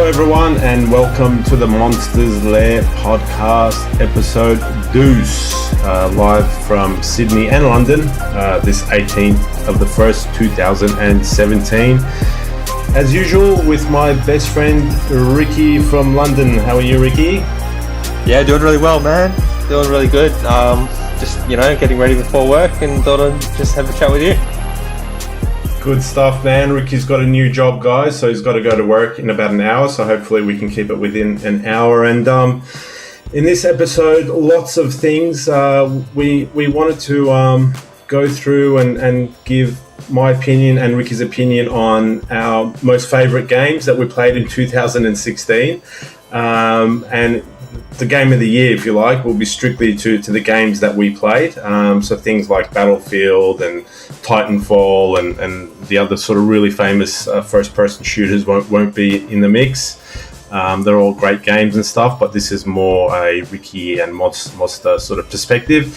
Hello everyone and welcome to the Monsters Lair podcast episode Deuce, live from Sydney and London, this 18th of the 1st, 2017. As usual with my best friend Ricky from London. How are you, Ricky? Yeah, doing really well, man. Doing really good. Just, getting ready before work and thought I'd just have a chat with you. Good stuff, man. Ricky's got a new job, guys, so he's got to go to work in about an hour, so hopefully we can keep it within an hour. And in this episode, lots of things. We wanted to go through and give my opinion and Ricky's opinion on our most favourite games that we played in 2016. And the game of the year, if you like, will be strictly to the games that we played. So things like Battlefield and Titanfall and the other sort of really famous first-person shooters won't be in the mix. They're all great games and stuff, but this is more a Ricky and Mozsta sort of perspective.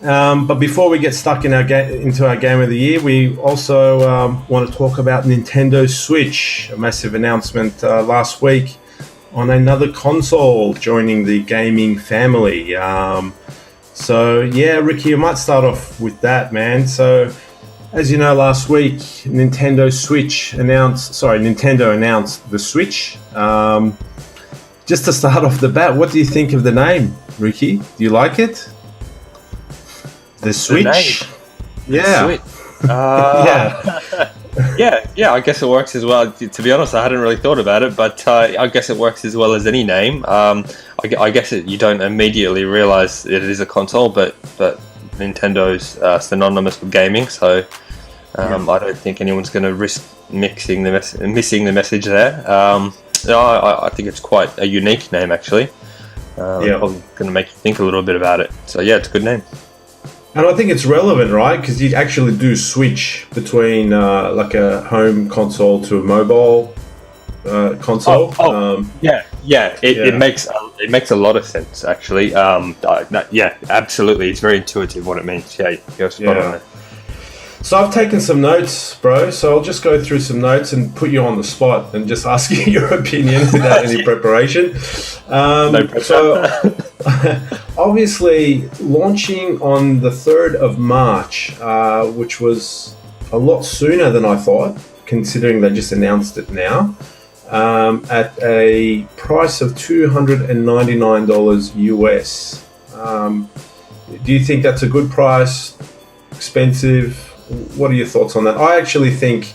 But before we get stuck into our game of the year, we also want to talk about Nintendo Switch, a massive announcement last week on another console joining the gaming family. So yeah, Ricky, you might start off with that, man. So as you know, last week Nintendo announced the Switch. Just to start off the bat, what do you think of the name, Ricky? Do you like it? The Switch? Yeah. The Switch. Yeah, I guess it works as well. To be honest, I hadn't really thought about it, but I guess it works as well as any name. I guess you don't immediately realize it is a console, but Nintendo's synonymous with gaming, so I don't think anyone's going to risk missing the message there. I think it's quite a unique name, actually. Probably going to make you think a little bit about it. So yeah, it's a good name. And I think it's relevant, right? Because you actually do switch between like a home console to a mobile console. It makes a lot of sense, actually. Yeah, absolutely. It's very intuitive what it means. Yeah, you're spot on there. So I've taken some notes, bro. So I'll just go through some notes and put you on the spot and just ask you your opinion without any preparation. No pressure. So obviously launching on the 3rd of March, which was a lot sooner than I thought, considering they just announced it now, at a price of $299 US. Do you think that's a good price? Expensive? What are your thoughts on that? I actually think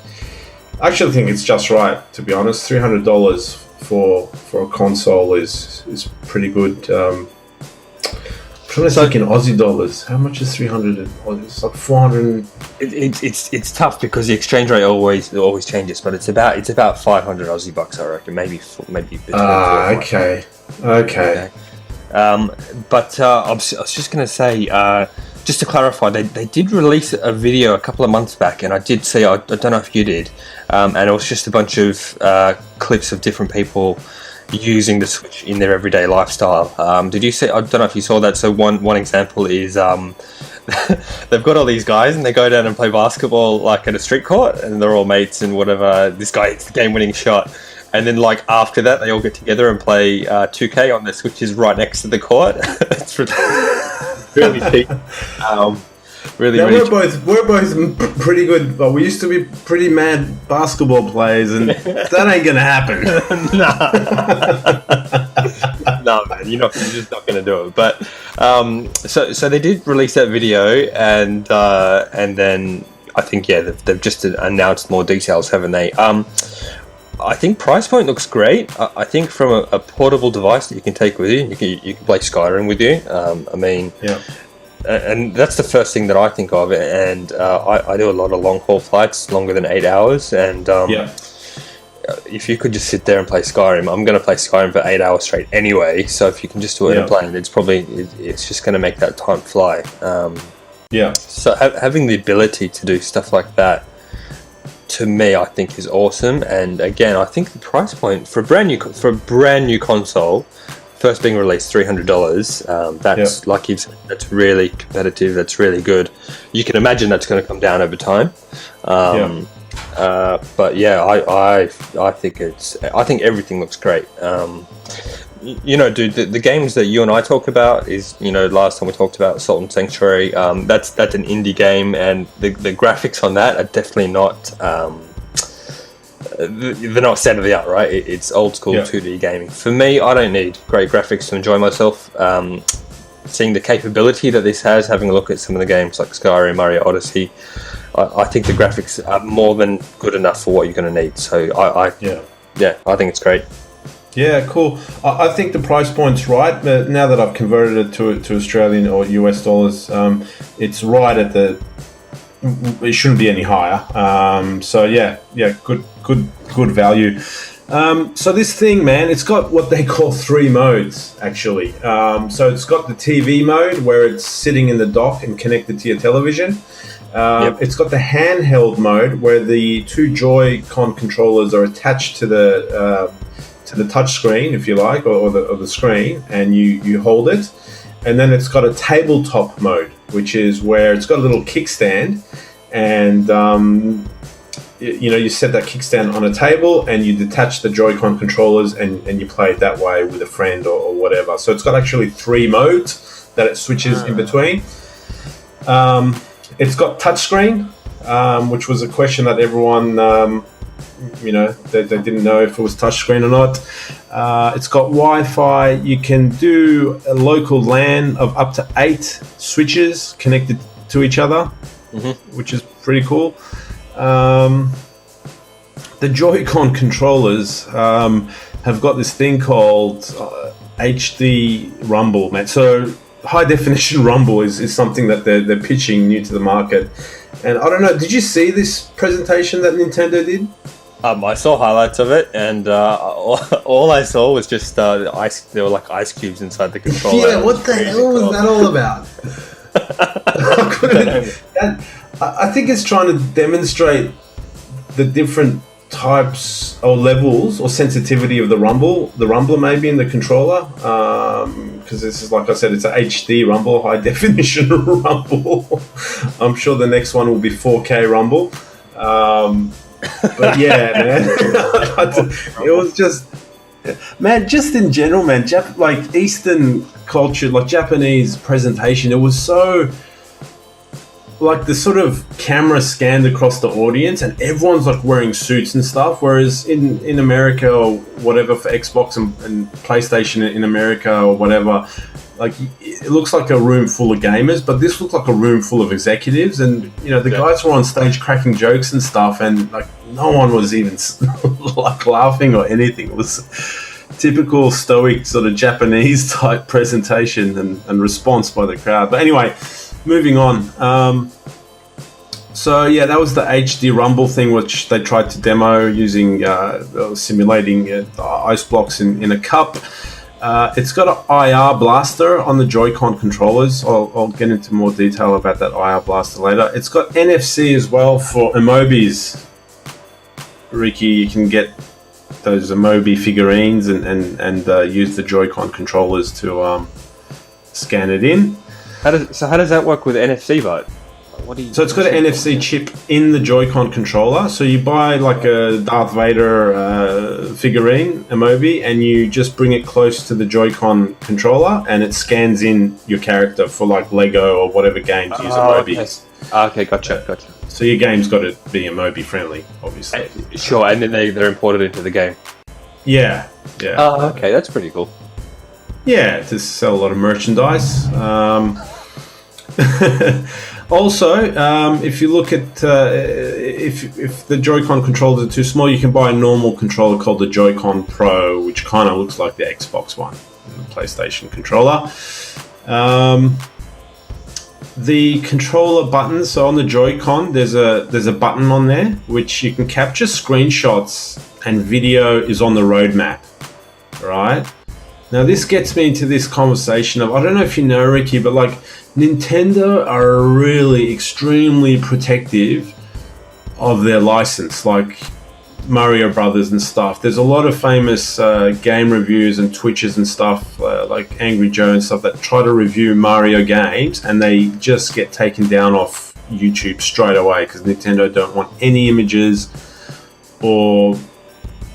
it's just right, to be honest. $300 for a console is pretty good. I'm trying to think in Aussie dollars. How much is 300? It's like 400. It's tough because the exchange rate always changes, but it's about 500 Aussie bucks, I reckon. Maybe between. Okay. But I was just going to say. Just to clarify, they did release a video a couple of months back, and I did see, I don't know if you did, and it was just a bunch of clips of different people using the Switch in their everyday lifestyle. Did you see? I don't know if you saw that. So one example is they've got all these guys, and they go down and play basketball like at a street court, and they're all mates and whatever. This guy hits the game-winning shot. And then, like, after that, they all get together and play 2K on their Switches right next to the court. It's really cheap. We're both pretty good, but we used to be pretty mad basketball players, and that ain't gonna happen. No, man, you're just not gonna do it. But so they did release that video, and then I think they've just announced more details, haven't they? I think price point looks great. I think from a portable device that you can take with you, you can play Skyrim with you. And that's the first thing that I think of. And I do a lot of long haul flights, longer than 8 hours. And if you could just sit there and play Skyrim, I'm going to play Skyrim for 8 hours straight anyway. So if you can just do it in a plane, it's just going to make that time fly. So having the ability to do stuff like that, to me, I think is awesome. And again, I think the price point for a brand new console, first being released, $300. That's like you've said, that's really competitive. That's really good. You can imagine that's going to come down over time. But yeah, I think I think everything looks great. Dude, the games that you and I talk about is, last time we talked about Salt and Sanctuary. That's an indie game, and the graphics on that are definitely not. They're not state of the art, right? It's old school 2D gaming. For me, I don't need great graphics to enjoy myself. Seeing the capability that this has, having a look at some of the games like Skyrim, Mario Odyssey, I think the graphics are more than good enough for what you're going to need. So I think it's great. Yeah, cool. I think the price point's right. Now that I've converted it to Australian or US dollars, it's right at the. It shouldn't be any higher. Good value. So this thing, man, it's got what they call 3 modes, actually. So it's got the TV mode where it's sitting in the dock and connected to your television. It's got the handheld mode where the 2 Joy-Con controllers are attached to the touch screen, if you like, or the screen, and you hold it. And then it's got a tabletop mode, which is where it's got a little kickstand, and you set that kickstand on a table and you detach the Joy-Con controllers and you play it that way with a friend or whatever. So it's got actually 3 modes that it switches in between. It's got touchscreen, which was a question that everyone, they didn't know if it was touchscreen or not. It's got Wi-Fi. You can do a local LAN of up to 8 switches connected to each other, which is pretty cool. The Joy-Con controllers have got this thing called HD Rumble, man. So high definition rumble is something that they're pitching new to the market. And I don't know, did you see this presentation that Nintendo did? I saw highlights of it, and all I saw was just ice. There were like ice cubes inside the controller. Yeah, what the hell was that all about? I think it's trying to demonstrate the different types or levels or sensitivity of the rumbler maybe in the controller, because this is, like I said, it's an HD rumble, high definition rumble. I'm sure the next one will be 4K rumble. But yeah, man, it was just, man, just in general, man, like Eastern culture, like Japanese presentation, it was so, like the sort of camera scanned across the audience and everyone's like wearing suits and stuff, whereas in America or whatever for Xbox and PlayStation in America or whatever, like it looks like a room full of gamers, but this looked like a room full of executives, and the guys were on stage cracking jokes and stuff, and like no one was even like laughing or anything. It was typical stoic sort of Japanese type presentation and response by the crowd. But anyway, moving on. So yeah, that was the HD Rumble thing, which they tried to demo using simulating ice blocks in a cup. It's got an IR blaster on the Joy-Con controllers. I'll get into more detail about that IR blaster later. It's got NFC as well for emojis. Ricky, you can get those emoji figurines and use the Joy-Con controllers to scan it in. How does that work with NFC, but? So it's got an NFC chip in the Joy-Con controller. So you buy like a Darth Vader figurine, emoji, and you just bring it close to the Joy-Con controller, and it scans in your character for like Lego or whatever games use emojis. Okay, gotcha. So your game's got to be emoji friendly, obviously. Sure, and then they're imported into the game. Yeah. Oh, okay, that's pretty cool. Yeah, to sell a lot of merchandise. Also, if you look at if the Joy-Con controllers are too small, you can buy a normal controller called the Joy-Con Pro, which kind of looks like the Xbox One, the PlayStation controller. The controller buttons, so on the Joy-Con, there's a button on there which you can capture screenshots, and video is on the roadmap, right? Now this gets me into this conversation of, I don't know if you know, Ricky, but like Nintendo are really extremely protective of their license, like Mario Brothers and stuff. There's a lot of famous game reviews and Twitches and stuff, like Angry Joe and stuff, that try to review Mario games and they just get taken down off YouTube straight away because Nintendo don't want any images or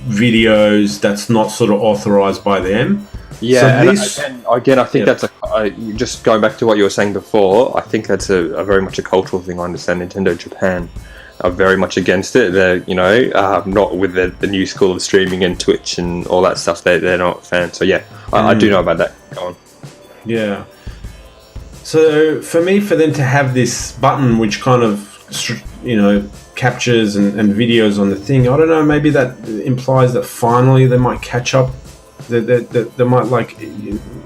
videos that's not sort of authorized by them. Yeah, so again, I think that's just going back to what you were saying before. I think that's a very much a cultural thing. I understand Nintendo Japan are very much against it. They're not with the new school of streaming and Twitch and all that stuff. They're not fans. So yeah, I do know about that. Go on. Yeah. So for them to have this button which kind of captures and videos on the thing, I don't know, maybe that implies that finally they might catch up, that they might like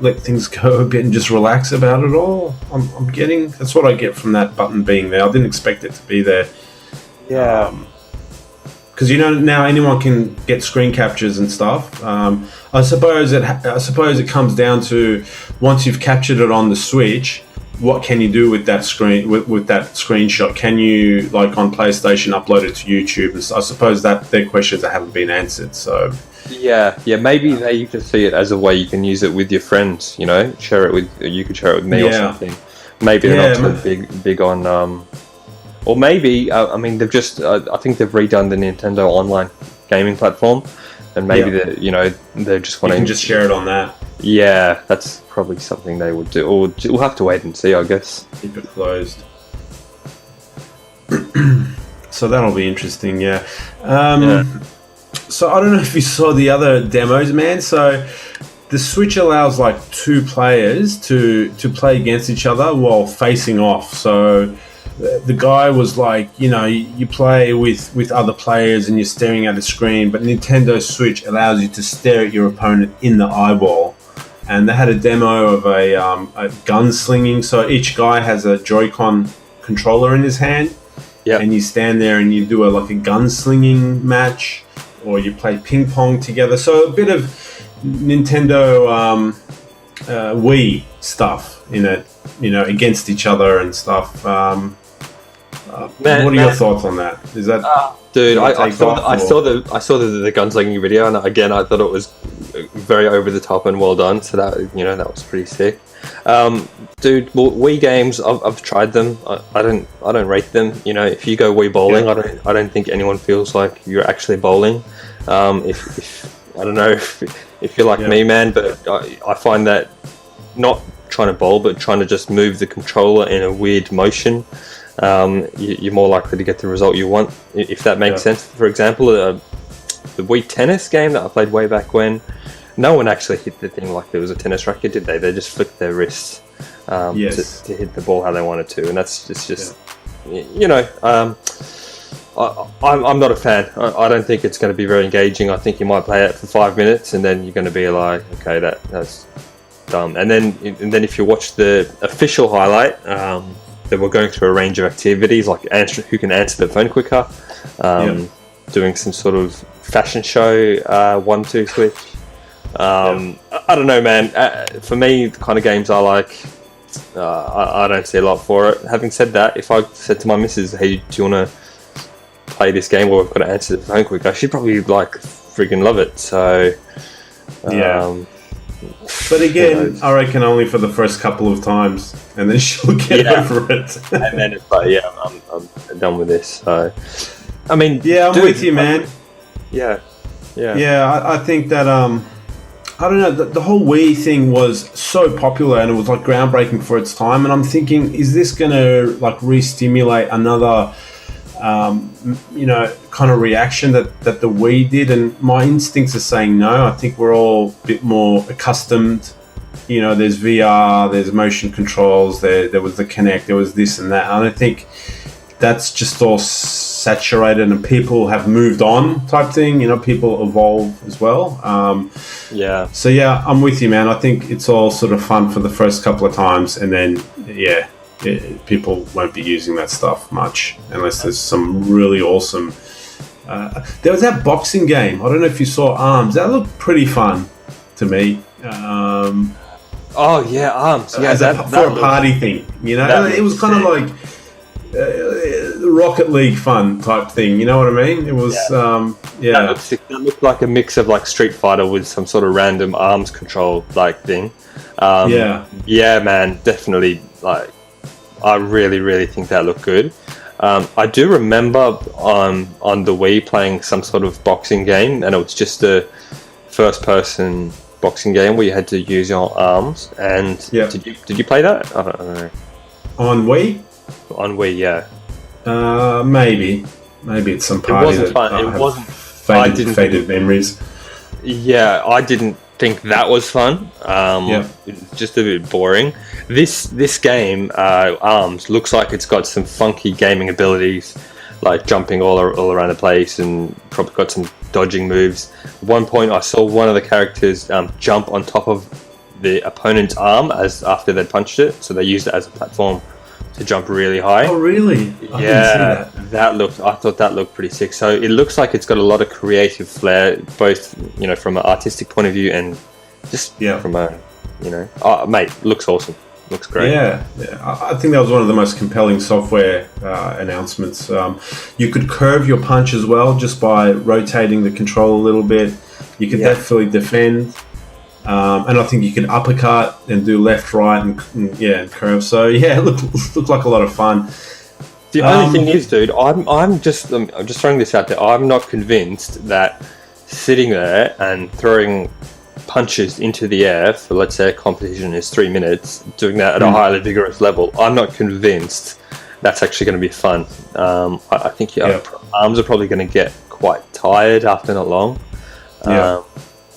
let things go a bit and just relax about it all. I'm getting, that's what I get from that button being there. I didn't expect it to be there. Yeah. Because now anyone can get screen captures and stuff. I suppose it comes down to, once you've captured it on the Switch, what can you do with that screen with that screenshot? Can you, like on PlayStation, upload it to YouTube? And I suppose that they're questions that haven't been answered. So yeah, maybe they can see it as a way you can use it with your friends. Share it with you could share it with me or something. Maybe they're not so big on. Or maybe they've just I think they've redone the Nintendo Online gaming platform, and maybe they're just wanting to just share it on that. Yeah, that's probably something they would do. Or we'll have to wait and see, I guess. Keep it closed. So that'll be interesting, yeah. So I don't know if you saw the other demos, man. So the Switch allows like 2 players to play against each other while facing off. So the guy was like, you play with other players and you're staring at the screen, but Nintendo Switch allows you to stare at your opponent in the eyeball. And they had a demo of a gunslinging. So each guy has a Joy-Con controller in his hand. Yep. And you stand there and you do a gunslinging match, or you play ping pong together. So a bit of Nintendo Wii stuff in it, against each other and stuff. What are your thoughts on that? Is that dude? I saw the gunslinging video, and again, I thought it was very over the top and well done. So that that was pretty sick. Dude, Wii games, I've tried them. I don't rate them. If you go Wii bowling, I don't think anyone feels like you're actually bowling. If I don't know if you're like me, man, but I find that not trying to bowl, but trying to just move the controller in a weird motion, you're more likely to get the result you want, if that makes sense. For example, the Wii tennis game that I played way back when, no one actually hit the thing like there was a tennis racket, did they? They just flicked their wrists to hit the ball how they wanted to, and that's just I'm not a fan. I don't think it's going to be very engaging. I think you might play it for 5 minutes and then you're going to be like, okay, that's dumb. And then if you watch the official highlight, they were going through a range of activities, like who can answer the phone quicker, doing some sort of fashion show, 1-2 switch. I don't know, man. For me, the kind of games I like, I don't see a lot for it. Having said that, if I said to my missus, hey, do you want to play this game where we've got to answer the phone quicker, she'd probably friggin' love it. So but again, I reckon only for the first couple of times, and then she'll get over it. And then it's like, I'm done with this. So I'm with you, man. I think that I don't know, the whole Wii thing was so popular and it was like groundbreaking for its time, and I'm thinking, is this gonna like re-stimulate another kind of reaction that the Wii did? And my instincts are saying no. I think we're all a bit more accustomed. There's VR, there's motion controls, there was the Kinect, there was this and that. And I think that's just all saturated and people have moved on type thing. People evolve as well. So I'm with you, man. I think it's all sort of fun for the first couple of times, and then people won't be using that stuff much unless there's some really awesome. There was that boxing game. I don't know if you saw Arms. That looked pretty fun to me. Arms. Yeah, for a party thing. It was kind of like Rocket League fun type thing. You know what I mean? It was. That looked like a mix of like Street Fighter with some sort of random arms control like thing. Yeah, man, definitely. Like, I really, really think that looked good. I do remember on the Wii playing some sort of boxing game, and it was just a first-person boxing game where you had to use your arms. And did you play that? I don't know. On Wii? On Wii, yeah. Maybe it's some party. It wasn't fun. It wasn't. Faded memories. Yeah, I didn't think that was fun. It's just a bit boring. This game, Arms, looks like it's got some funky gaming abilities, like jumping all around the place, and probably got some dodging moves. At one point, I saw one of the characters jump on top of the opponent's arm after they'd punched it, so they used it as a platform to jump really high. Oh, really? I didn't see that. I thought that looked pretty sick. So it looks like it's got a lot of creative flair, both from an artistic point of view and just from a mate, looks awesome. Looks great. Yeah. I think that was one of the most compelling software announcements. You could curve your punch as well just by rotating the control a little bit. You could definitely defend. And I think you can uppercut and do left, right, and curve. So it looked like a lot of fun. The only thing is, dude, I'm just throwing this out there. I'm not convinced that sitting there and throwing punches into the air for, let's say, a competition is 3 minutes, doing that at a highly vigorous level. I'm not convinced that's actually going to be fun. I think arms are probably going to get quite tired after not long.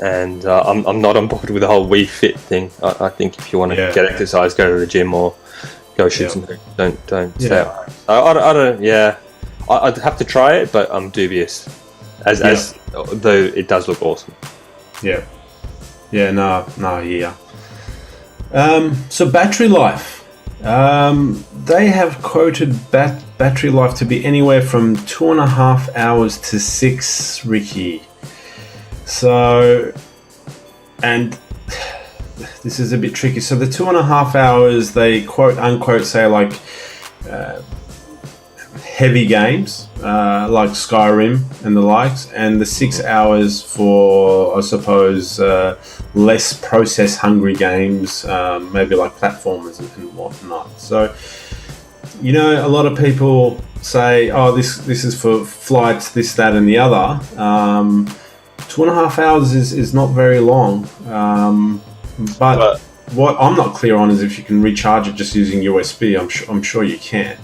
And I'm not on board with the whole Wii Fit thing. I think if you want to get exercise, go to the gym or go shoot some. Don't stay at home. I don't. Yeah, I'd have to try it, but I'm dubious. As though it does look awesome. Yeah. So battery life. They have quoted battery life to be anywhere from 2.5 hours to 6, Ricky. So, and this is a bit tricky. So the 2.5 hours, they quote unquote say like heavy games like Skyrim and the likes, and the 6 hours for, I suppose, less process hungry games, maybe like platformers and whatnot. So, a lot of people say, oh, this is for flights, this, that, and the other. 2.5 hours is not very long, but what I'm not clear on is if you can recharge it just using USB. I'm sure you can.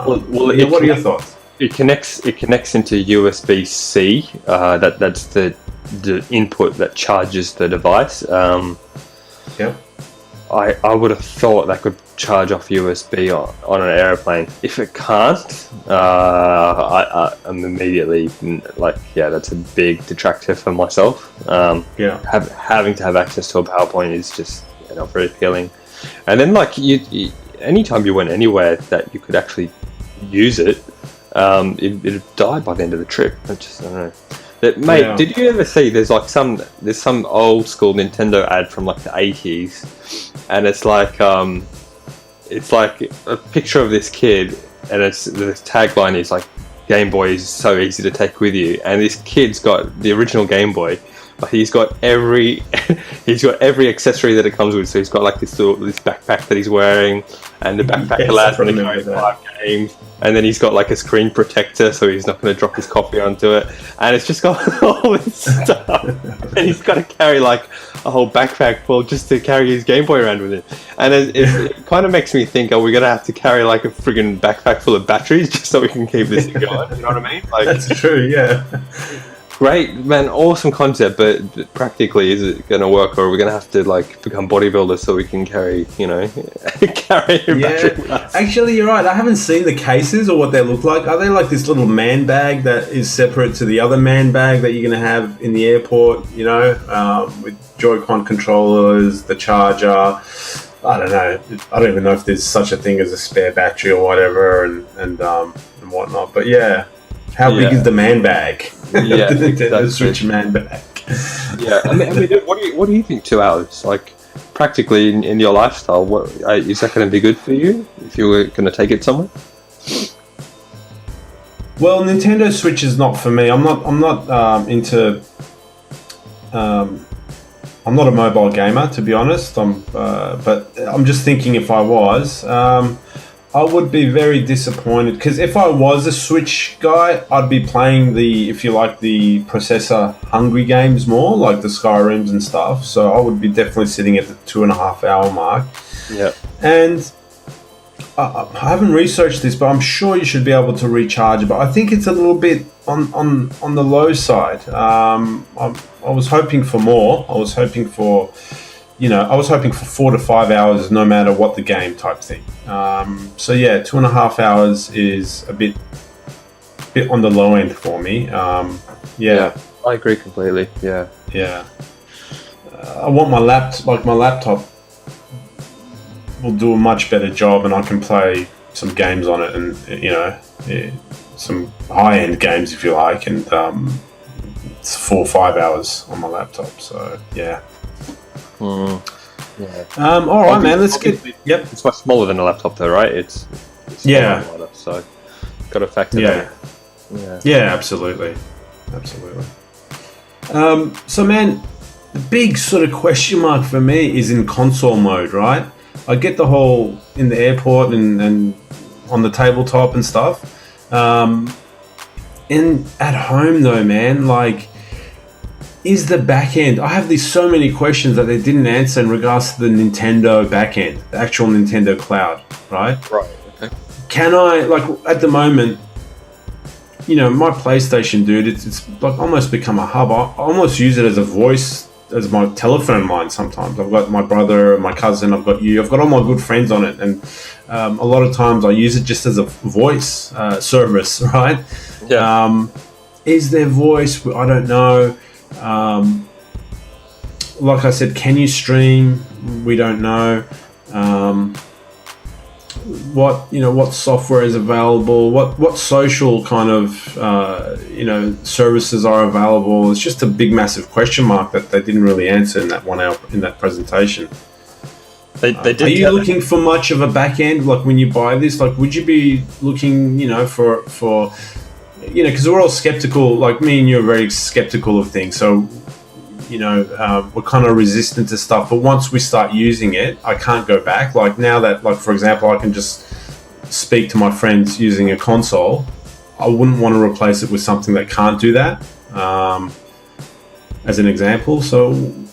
What are your thoughts? It connects into USB-C. That's the input that charges the device. I would have thought that could charge off USB on an airplane. If it can't, I'm immediately like, that's a big detractor for myself. Having to have access to a PowerPoint is just not very appealing. And then like you anytime you went anywhere that you could actually use it, it'd die by the end of the trip. I don't know. Mate, did you ever see there's some old school Nintendo ad from like the 80s, and it's like a picture of this kid, and the tagline is like, Game Boy is so easy to take with you, and this kid's got the original Game Boy, but he's got every accessory that it comes with. So he's got like this backpack that he's wearing, and the backpack allows him to carry 5 games. And then he's got like a screen protector, so he's not going to drop his coffee onto it. And it's just got all this stuff. And he's got to carry like a whole backpack full just to carry his Game Boy around with it. And it kind of makes me think, are we going to have to carry like a friggin' backpack full of batteries just so we can keep this thing going? You know what I mean? Like, that's true, yeah. Great, man, awesome concept, but practically, is it going to work, or are we going to have to like become bodybuilders so we can carry carry a battery with us? Actually, you're right. I haven't seen the cases or what they look like. Are they like this little man bag that is separate to the other man bag that you're going to have in the airport, with Joy-Con controllers, the charger? I don't know. I don't even know if there's such a thing as a spare battery or whatever and whatnot. But yeah. How big is the man bag? Yeah, the Switch man bag. Yeah, I mean, what do you think? 2 hours, like practically in your lifestyle, what is that going to be good for you if you were going to take it somewhere? Well, Nintendo Switch is not for me. I'm not into. I'm not a mobile gamer, to be honest. But I'm just thinking if I was. I would be very disappointed because if I was a Switch guy, I'd be playing the, if you like, the processor hungry games more, like the Skyrims and stuff. So I would be definitely sitting at the 2.5 hour mark. Yeah. And I haven't researched this, but I'm sure you should be able to recharge it. But I think it's a little bit on the low side. I was hoping for more. I was hoping for 4 to 5 hours, no matter what the game type thing. So yeah, 2.5 hours is a bit on the low end for me. Yeah, I agree completely. Yeah. I want my laptop will do a much better job, and I can play some games on it, and some high end games if you like, and it's 4 or 5 hours on my laptop. So yeah. Yeah. All right, man. Let's get. Yep. It's much smaller than a laptop, though, right? It's smaller, so got to factor that in. Yeah. Absolutely. So, man, the big sort of question mark for me is in console mode, right? I get the whole in the airport and on the tabletop and stuff. And at home, though, man, like, is the backend? I have so many questions that they didn't answer in regards to the Nintendo backend, the actual Nintendo cloud, right? Right. Okay. Can I, like, at the moment, my PlayStation, dude, it's like almost become a hub. I almost use it as a voice, as my telephone line sometimes. I've got my brother, my cousin, I've got you, I've got all my good friends on it, and a lot of times I use it just as a voice service, right? Yeah. Is there voice? I don't know. Like I said, can you stream? We don't know. What software is available? What social kind of services are available? It's just a big, massive question mark that they didn't really answer in that 1 hour in that presentation. They did. Are you looking for much of a back end? Like when you buy this, like would you be looking, for because we're all skeptical. Like me and you are very skeptical of things. So, we're kind of resistant to stuff. But once we start using it, I can't go back. Like now that, like for example, I can just speak to my friends using a console. I wouldn't want to replace it with something that can't do that. As an example. So,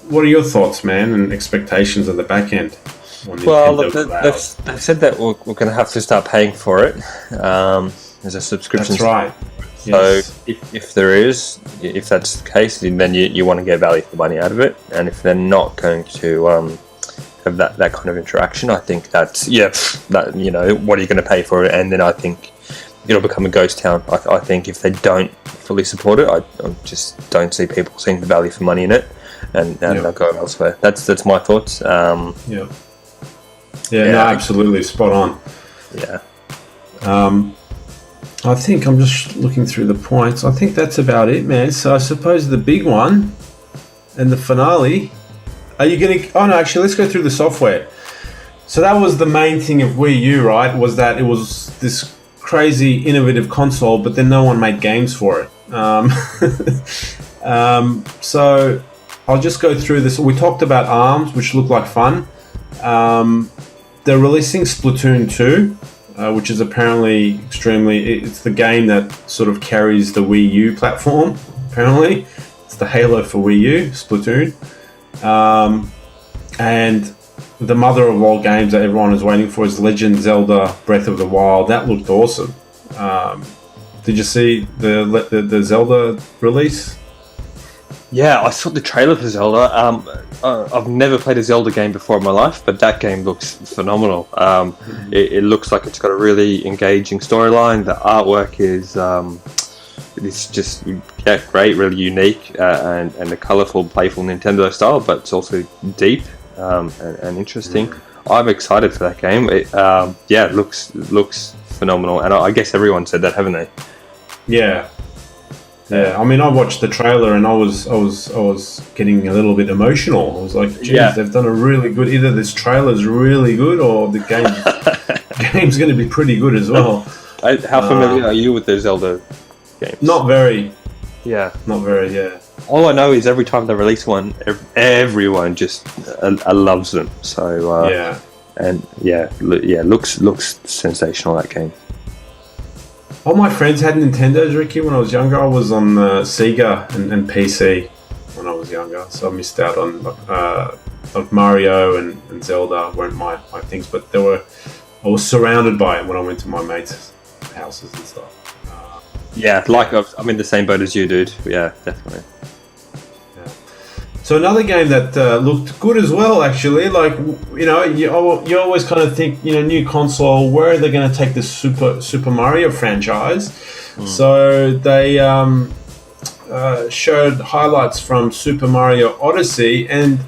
what are your thoughts, man, and expectations of the back end? Well, look, they've said that we're going to have to start paying for it as a subscription. That's right. So if that's the case, then you want to get value for money out of it. And if they're not going to have that kind of interaction, I think that's what are you going to pay for it? And then I think it'll become a ghost town. I think if they don't fully support it, I just don't see people seeing the value for money in it, and they'll go elsewhere. That's my thoughts. No, absolutely spot on. Yeah. I think I'm just looking through the points. I think that's about it, man. So I suppose the big one and the finale. Are you going to... Oh, no, actually, let's go through the software. So that was the main thing of Wii U, right? Was that it was this crazy, innovative console, but then no one made games for it. So I'll just go through this. We talked about ARMS, which looked like fun. They're releasing Splatoon 2. Which is apparently it's the game that sort of carries the Wii U platform, apparently. It's the Halo for Wii U, Splatoon. And the mother of all games that everyone is waiting for is Legend Zelda Breath of the Wild. That looked awesome. Did you see the Zelda release? Yeah, I saw the trailer for Zelda. I've never played a Zelda game before in my life, but that game looks phenomenal. It looks like it's got a really engaging storyline. The artwork is it's just great, really unique, and a colourful, playful Nintendo style, but it's also deep and interesting. I'm excited for that game. It looks phenomenal, and I guess everyone said that, haven't they? Yeah. I mean, I watched the trailer and I was getting a little bit emotional. I was like, geez, they've done a really good... Either this trailer's really good or the game's going to be pretty good as well. How familiar are you with the Zelda games? Not very. Yeah. Not very, yeah. All I know is every time they release one, everyone just loves them. So And looks sensational, that game. All my friends had Nintendos, Ricky, when I was younger. I was on Sega and PC when I was younger, so I missed out on like Mario and Zelda weren't my things, but I was surrounded by it when I went to my mates' houses and stuff. I'm in the same boat as you, dude. Yeah, definitely. Yeah. So another game that looked good as well, actually. Like, you know, you always kind of think, you know, new console, where are they going to take this Super Mario franchise? So they showed highlights from Super Mario Odyssey, and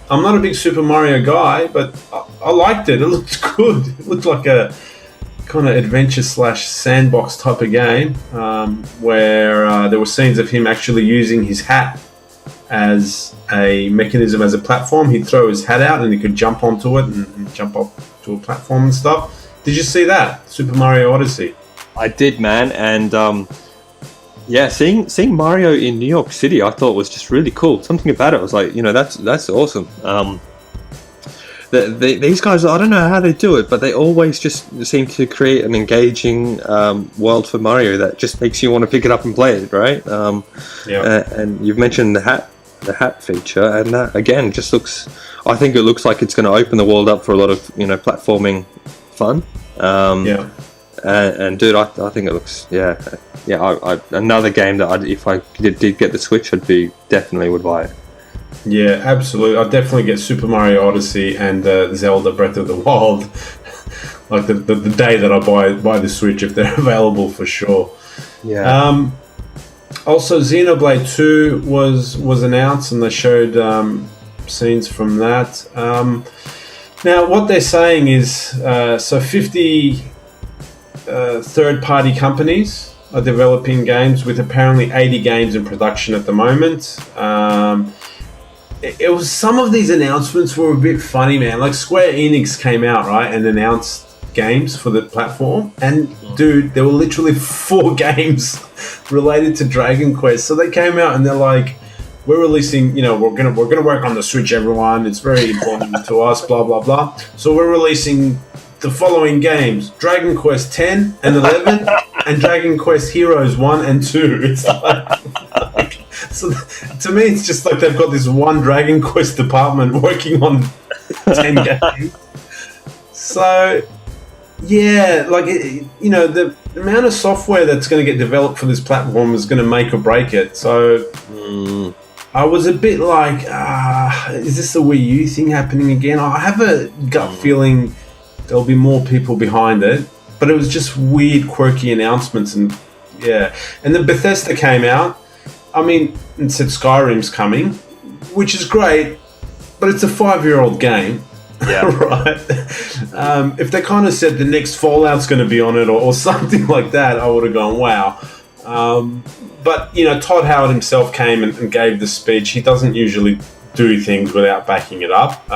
I'm not a big Super Mario guy, but I liked it. It looked good. It looked like a kind of adventure / sandbox type of game, where there were scenes of him actually using his hat as a mechanism, as a platform. He'd throw his hat out and he could jump onto it and jump up to a platform and stuff. Did you see that, Super Mario Odyssey? I did, man, and seeing Mario in New York City, I thought was just really cool. Something about it was like, you know, that's awesome. These guys, I don't know how they do it, but they always just seem to create an engaging world for Mario that just makes you want to pick it up and play it, right? And you've mentioned the hat feature, and that again just looks. I think it looks like it's going to open the world up for a lot of, you know, platforming fun. And dude, I think it looks another game that if I did get the Switch, definitely would buy it. Yeah, absolutely. I'd definitely get Super Mario Odyssey and Zelda Breath of the Wild. Like the day that I buy the Switch, if they're available, for sure. Yeah. Also, Xenoblade 2 was announced, and they showed scenes from that. Now, what they're saying is, 50 third-party companies are developing games, with apparently 80 games in production at the moment. It was, some of these announcements were a bit funny, man. Like, Square Enix came out, right, and announced games for the platform, and dude, there were literally 4 games related to Dragon Quest. So they came out and they're like, we're releasing, you know, we're gonna work on the Switch, everyone. It's very important to us, blah blah blah. So we're releasing the following games: Dragon Quest 10 and 11, and Dragon Quest Heroes 1 and 2. It's like so to me, it's just like they've got this one Dragon Quest department working on 10 games. So yeah, like you know, the amount of software that's going to get developed for this platform is going to make or break it. So I was a bit like, is this the Wii U thing happening again? I have a gut feeling there'll be more people behind it, but it was just weird, quirky announcements, and yeah. And then Bethesda came out, I mean, and said Skyrim's coming, which is great, but it's a 5-year-old game. Yeah. Right. If they kind of said the next Fallout's going to be on it, or something like that, I would have gone, wow. But, you know, Todd Howard himself came and gave the speech. He doesn't usually do things without backing it up.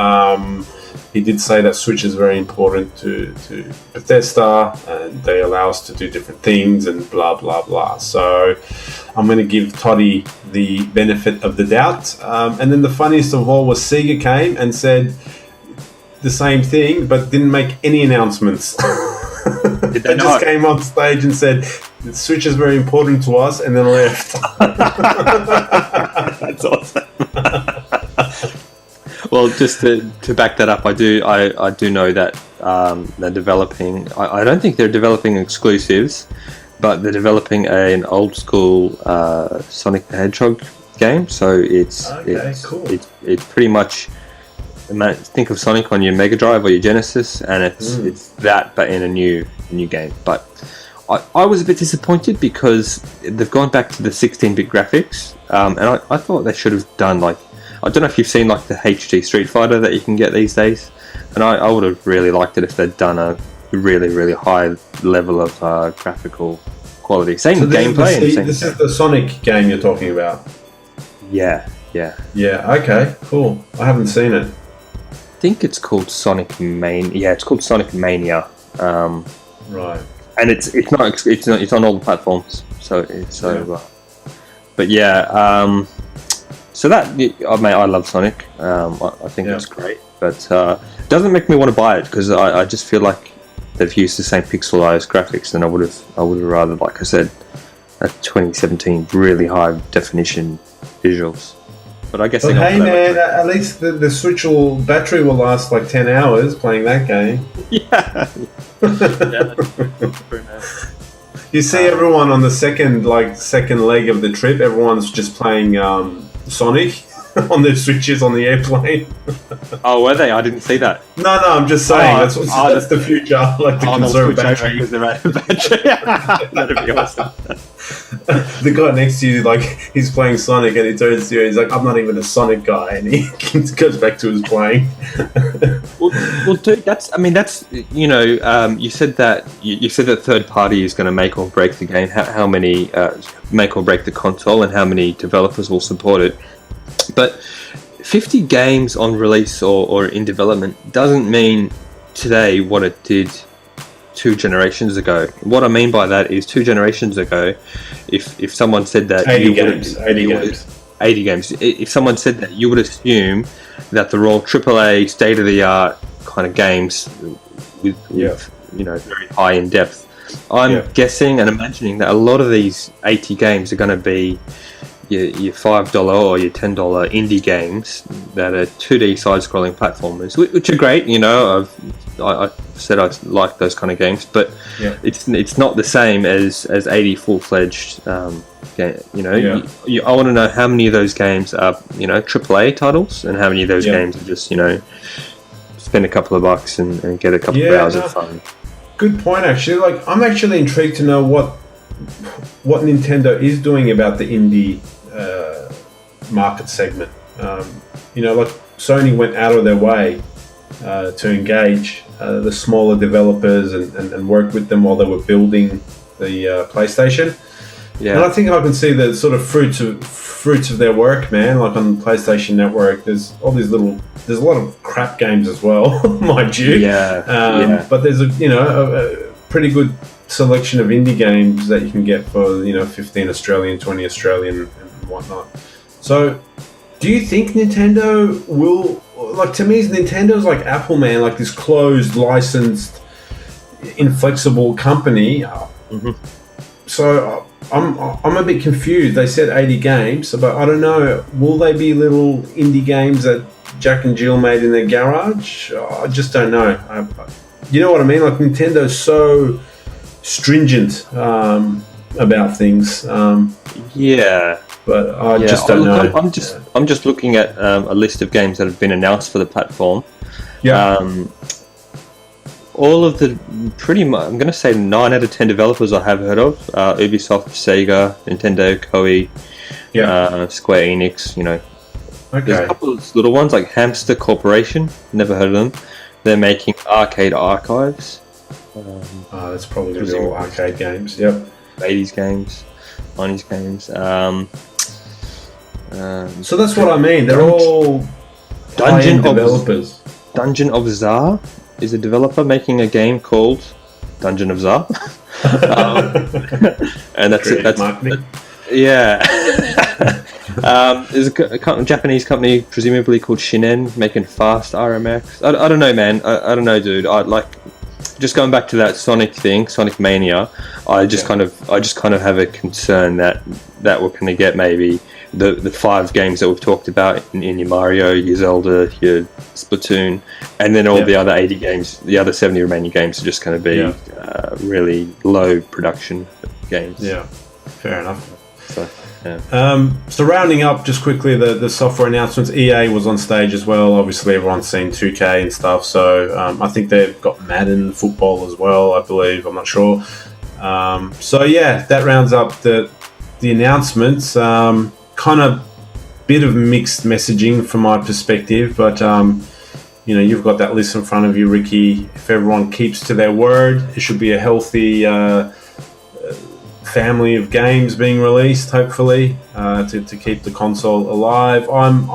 He did say that Switch is very important to Bethesda, and they allow us to do different things and blah, blah, blah. So I'm going to give Toddy the benefit of the doubt. And then the funniest of all was Sega came and said the same thing, but didn't make any announcements. Did they just came on stage and said the Switch is very important to us, and then left. That's awesome. Well, just to back that up, I do know that they're developing. I don't think they're developing exclusives, but they're developing an old school Sonic the Hedgehog game. So it's cool. It's pretty much. Think of Sonic on your Mega Drive or your Genesis, and it's that, but in a new game. But I was a bit disappointed because they've gone back to the 16-bit graphics, and I thought they should have done, like, I don't know if you've seen like the HD Street Fighter that you can get these days, and I would have really liked it if they'd done a really, really high level of graphical quality. Same gameplay. This is the Sonic game you're talking about. Yeah. Okay, cool. I haven't seen it. I think it's called Sonic Mania. Yeah, it's called Sonic Mania. Right. And it's on all the platforms. But yeah. So that, I love Sonic. I think it's great. But Doesn't make me want to buy it because I just feel like they've used the same pixelized graphics, and I would have rather, like I said, a 2017 really high definition visuals. But I guess. But hey, man, at least the Switch battery will last like 10 hours playing that game. Yeah. That's true, man. You see everyone on the second leg of the trip. Everyone's just playing Sonic on their Switches on the airplane. Oh, were they? I didn't see that. No, I'm just saying that's the future. Like the conserve battery because they're out of battery. That'd be awesome. The guy next to you, like, he's playing Sonic, and he turns to you, and he's like, "I'm not even a Sonic guy," and he goes back to his playing. well, dude, that's you said that you said that third party is going to make or break the game. How many make or break the console, and how many developers will support it? But 50 games on release or in development doesn't mean today what it did 2 generations ago. What I mean by that is 2 generations ago, if someone said that 80 games. If someone said that, you would assume that they're all AAA state-of-the-art kind of games with very high in depth. I'm guessing and imagining that a lot of these 80 games are going to be your $5 or your $10 indie games that are 2D side-scrolling platformers, which are great. I said I like those kind of games, but it's not the same as 80 full-fledged game. I want to know how many of those games are AAA titles, and how many of those games are just spend a couple of bucks and get a couple of hours of fun. Good point, actually. Like, I'm actually intrigued to know what Nintendo is doing about the indie market segment. Like Sony went out of their way to engage the smaller developers and work with them while they were building the PlayStation. Yeah. And I think I can see the sort of fruits of their work, man. Like on the PlayStation Network, there's a lot of crap games as well, mind you. But there's a pretty good selection of indie games that you can get for 15 Australian, 20 Australian, and whatnot. So, do you think Nintendo will, like, to me, Nintendo's like Apple, man, like this closed, licensed, inflexible company. Mm-hmm. So I'm a bit confused. They said 80 games, but I don't know. Will they be little indie games that Jack and Jill made in their garage? I just don't know. You know what I mean? Like, Nintendo's so stringent about things. But I just don't know. I'm just looking at a list of games that have been announced for the platform. Yeah. All of the pretty much, I'm going to say 9 out of 10 developers I have heard of: Ubisoft, Sega, Nintendo, Koei, Square Enix. Okay. There's a couple of little ones like Hamster Corporation. Never heard of them. They're making Arcade Archives. That's probably going to be all arcade games. Yep. 80s games, 90s games. So that's what I mean. They're all Dungeon developers. Dungeon of Tsar is a developer making a game called Dungeon of Tsar. And that's it. There's a Japanese company, presumably called Shinen, making Fast RMX. I don't know, man. I don't know, dude. Just going back to that Sonic thing, Sonic Mania. I just kind of have a concern that we're going to get maybe the 5 games that we've talked about in your Mario, your Zelda, your Splatoon, and then all the other 80 games, the other 70 remaining games are just going to be really low production games. Yeah, fair enough. So, so rounding up just quickly the software announcements. EA was on stage as well. Obviously, everyone's seen 2K and stuff. So I think they've got Madden football as well, I believe. I'm not sure. That rounds up the announcements. Kind of bit of mixed messaging from my perspective, but you've got that list in front of you, Ricky. If everyone keeps to their word, it should be a healthy family of games being released, hopefully, to keep the console alive. I'm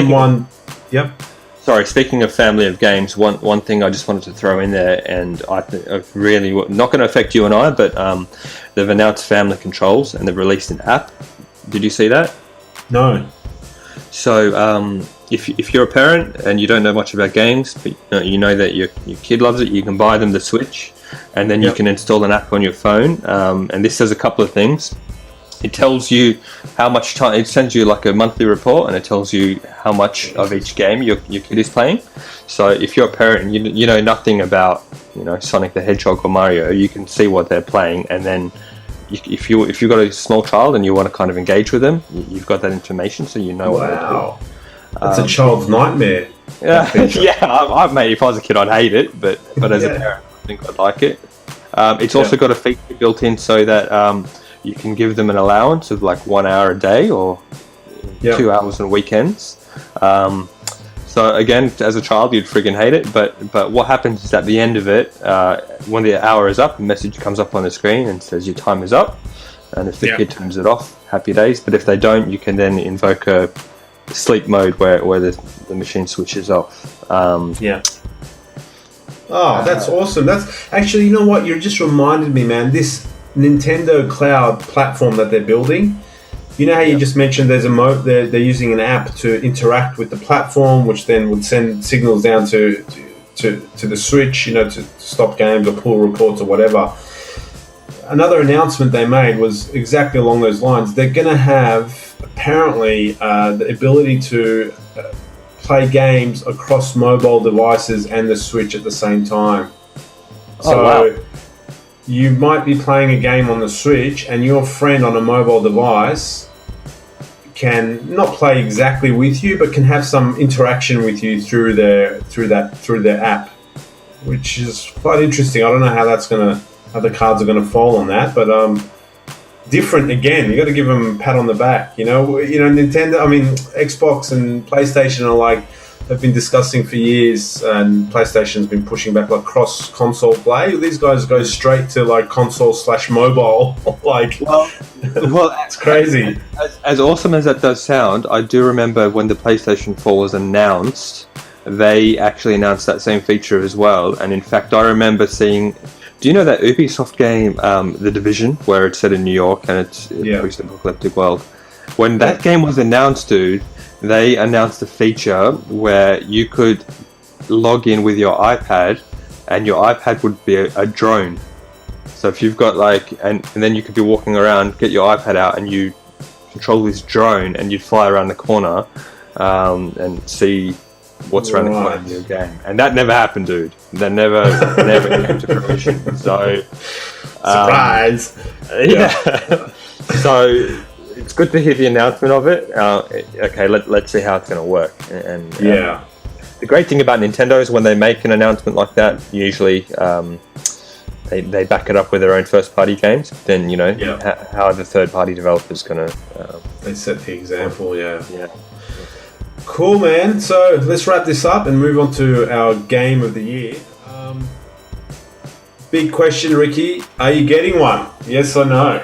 one. Yep. Sorry, speaking of family of games, one thing I just wanted to throw in there, and I really not going to affect you and I, but they've announced family controls and they've released an app. Did you see that? No. So if you're a parent and you don't know much about games, but you know that your kid loves it, you can buy them the Switch, and then you can install an app on your phone. And this does a couple of things. It tells you how much time. It sends you like a monthly report, and it tells you how much of each game your kid is playing. So if you're a parent and you know nothing about Sonic the Hedgehog or Mario, you can see what they're playing, and then if you've got a small child and you want to kind of engage with them, you've got that information, so you know. Wow, that's a child's nightmare. Yeah, yeah. Mate, if I was a kid, I'd hate it, but as a parent, I think I'd like it. It's also got a feature built in so that you can give them an allowance of like 1 hour a day or 2 hours on weekends. So again, as a child, you'd friggin' hate it. But what happens is at the end of it, when the hour is up, a message comes up on the screen and says your time is up. And if the kid turns it off, happy days. But if they don't, you can then invoke a sleep mode where the machine switches off. Oh, that's awesome. That's actually, you know what? You just reminded me, man. This Nintendo Cloud platform that they're building. You know how you just mentioned there's they're using an app to interact with the platform, which then would send signals down to the Switch, to stop games or pull reports or whatever. Another announcement they made was exactly along those lines. They're going to have apparently the ability to play games across mobile devices and the Switch at the same time. You might be playing a game on the Switch and your friend on a mobile device can not play exactly with you, but can have some interaction with you through their app, which is quite interesting. I don't know how the cards are gonna fall on that, but different again. You got to give them a pat on the back. Nintendo. I mean, Xbox and PlayStation are have been discussing for years, and PlayStation's been pushing back cross-console play. These guys go straight to console/mobile. Well, it's crazy. As awesome as that does sound, I do remember when the PlayStation 4 was announced, they actually announced that same feature as well. And in fact, I remember seeing. Do you know that Ubisoft game, The Division, where it's set in New York and it's a post-apocalyptic world? When that game was announced, dude, they announced a feature where you could log in with your iPad, and your iPad would be a drone. So if you've got and then you could be walking around, get your iPad out, and you control this drone, and you'd fly around the corner and see what's around the corner in your game. And that never happened, dude. That never came to fruition. So surprise. So it's good to hear the announcement of it. Okay, let's see how it's going to work. And the great thing about Nintendo is when they make an announcement like that, usually they back it up with their own first-party games. Then how are the third-party developers going to? They set the example. Yeah. Cool, man. So let's wrap this up and move on to our game of the year. Big question, Ricky. Are you getting one? Yes or no?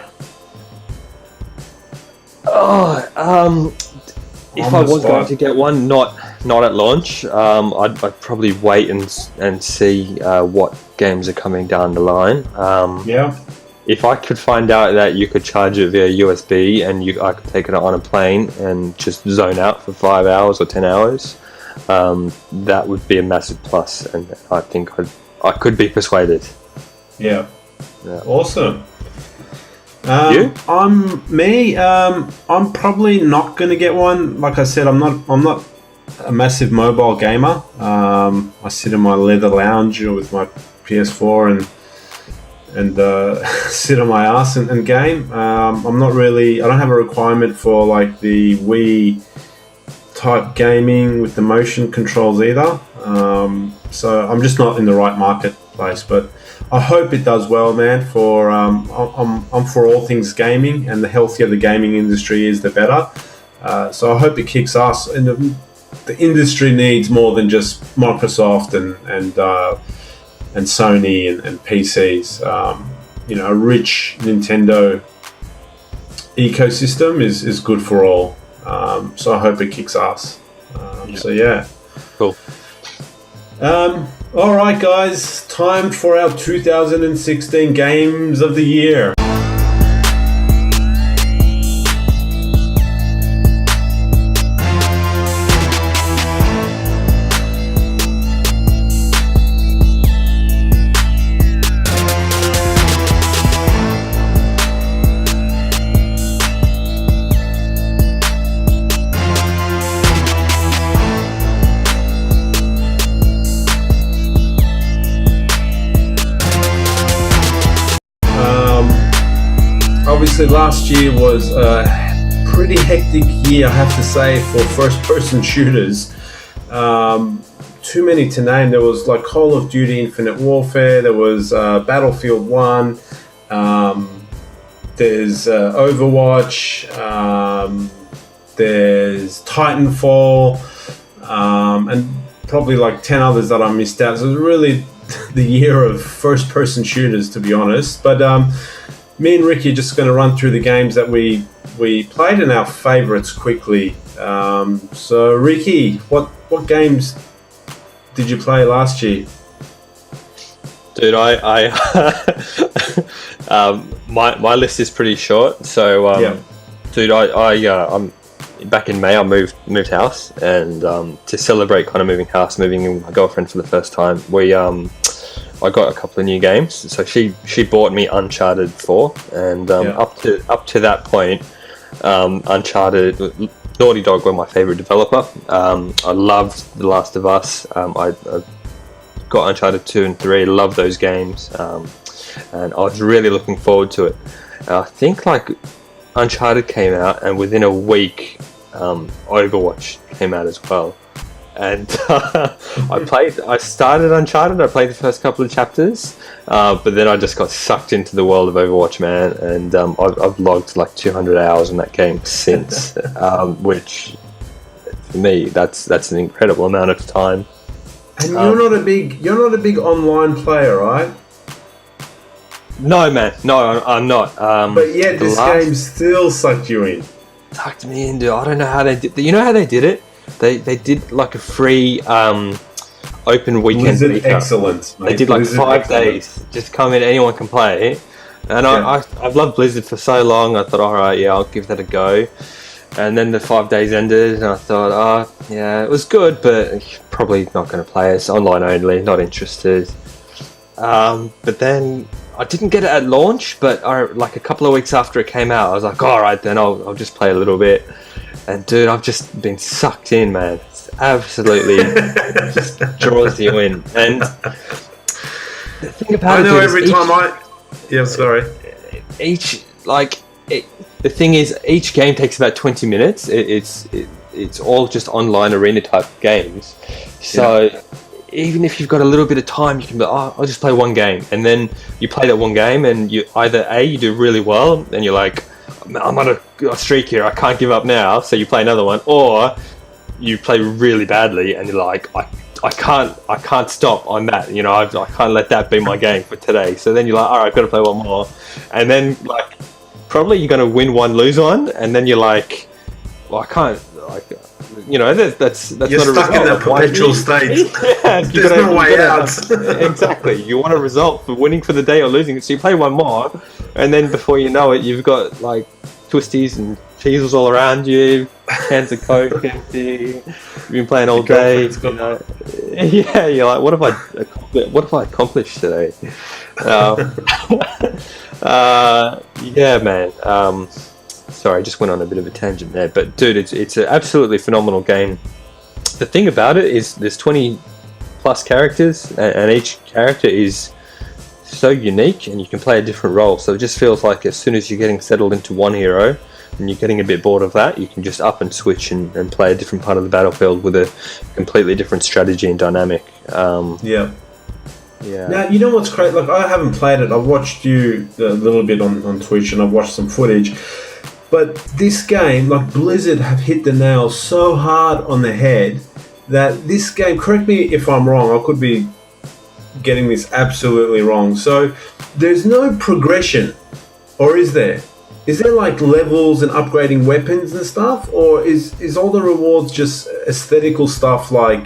If I was going to get one, not at launch. I'd probably wait and see what games are coming down the line. If I could find out that you could charge it via USB and I could take it on a plane and just zone out for 5 hours or 10 hours, that would be a massive plus, and I think I could be persuaded. Yeah. Awesome. You? I'm probably not going to get one. Like I said, I'm not a massive mobile gamer. I sit in my leather lounge with my PS4 and sit on my ass and game. I don't have a requirement for the Wii type gaming with the motion controls either. So I'm just not in the right marketplace, but I hope it does well, man. I'm for all things gaming, and the healthier the gaming industry is, the better. So I hope it kicks ass. And the industry needs more than just Microsoft and Sony and PCs. A rich Nintendo ecosystem is good for all. So I hope it kicks ass. So yeah. Cool. All right, guys. Time for our 2016 Games of the Year. obviously last year was a pretty hectic year, I have to say, for first-person shooters. Too many to name. There was like Call of Duty Infinite Warfare, there was Battlefield 1, there's Overwatch, there's Titanfall, and probably like 10 others that I missed out. So it was really the year of first-person shooters, to be honest. But me and Ricky are just going to run through the games that we played and our favourites quickly. So Ricky, what games did you play last year? Dude, I my list is pretty short. So, dude, I'm back in May. I moved house, and to celebrate kind of moving in with my girlfriend for the first time, I got a couple of new games. So she bought me Uncharted 4, and up to that point, Uncharted, Naughty Dog were my favorite developer. I loved The Last of Us. I got Uncharted 2 and 3, love those games, and I was really looking forward to it. I think like Uncharted came out, and within a week, Overwatch came out as well. And I started Uncharted, I played the first couple of chapters, but then I just got sucked into the world of Overwatch, man, and I've logged like 200 hours in that game since, which for me, that's an incredible amount of time. And you're not a big online player, right? No, man, no, I'm not. But yet this game still sucked you in. Sucked me in, dude. I don't know how they did. You know how they did it? They did like a free open weekend. Blizzard excellent. Mate. They did like Blizzard 5 days. Just come in, anyone can play. And I've loved Blizzard for so long. I thought, all right, yeah, I'll give that a go. And then the 5 days ended, and I thought, oh, yeah, it was good, but probably not going to play it. It's online only, not interested. But then I didn't get it at launch, but like a couple of weeks after it came out, I was like, all right, then I'll just play a little bit. And dude, I've just been sucked in, man. It's absolutely just draws you in. And the thing about it, the thing is, each game takes about 20 minutes. It's all just online arena type games. So even if you've got a little bit of time, you can be, I'll just play one game. And then you play that one game, and you either you do really well, and you're like, I'm on a streak here, I can't give up now, so you play another one, or you play really badly and you're like, I can't stop on that, you know, I can't let that be my game for today. So then you're like, alright, I've got to play one more, and then like probably you're going to win one, lose one, and then you're like, well, I can't, like, you know, that's you're not a stuck in that perpetual state. There's no way out. Exactly. You want a result for winning for the day or losing it, so you play one more, and then before you know it, you've got like twisties and cheeses all around you, cans of Coke empty. You've been playing all day. You know. Yeah, you're like, what have I accomplished today? Yeah, man. Sorry, I just went on a bit of a tangent there, but dude, it's an absolutely phenomenal game. The thing about it is there's 20 plus characters, and each character is so unique, and you can play a different role. So it just feels like as soon as you're getting settled into one hero and you're getting a bit bored of that, you can just up and switch and play a different part of the battlefield with a completely different strategy and dynamic. Yeah. Now, you know what's crazy? Like, I haven't played it. I've watched you a little bit on Twitch, and I've watched some footage. But this game, like, Blizzard have hit the nail so hard on the head that this game, correct me if I'm wrong, I could be getting this absolutely wrong. So there's no progression, or is there? Is there like levels and upgrading weapons and stuff, or is all the rewards just aesthetical stuff like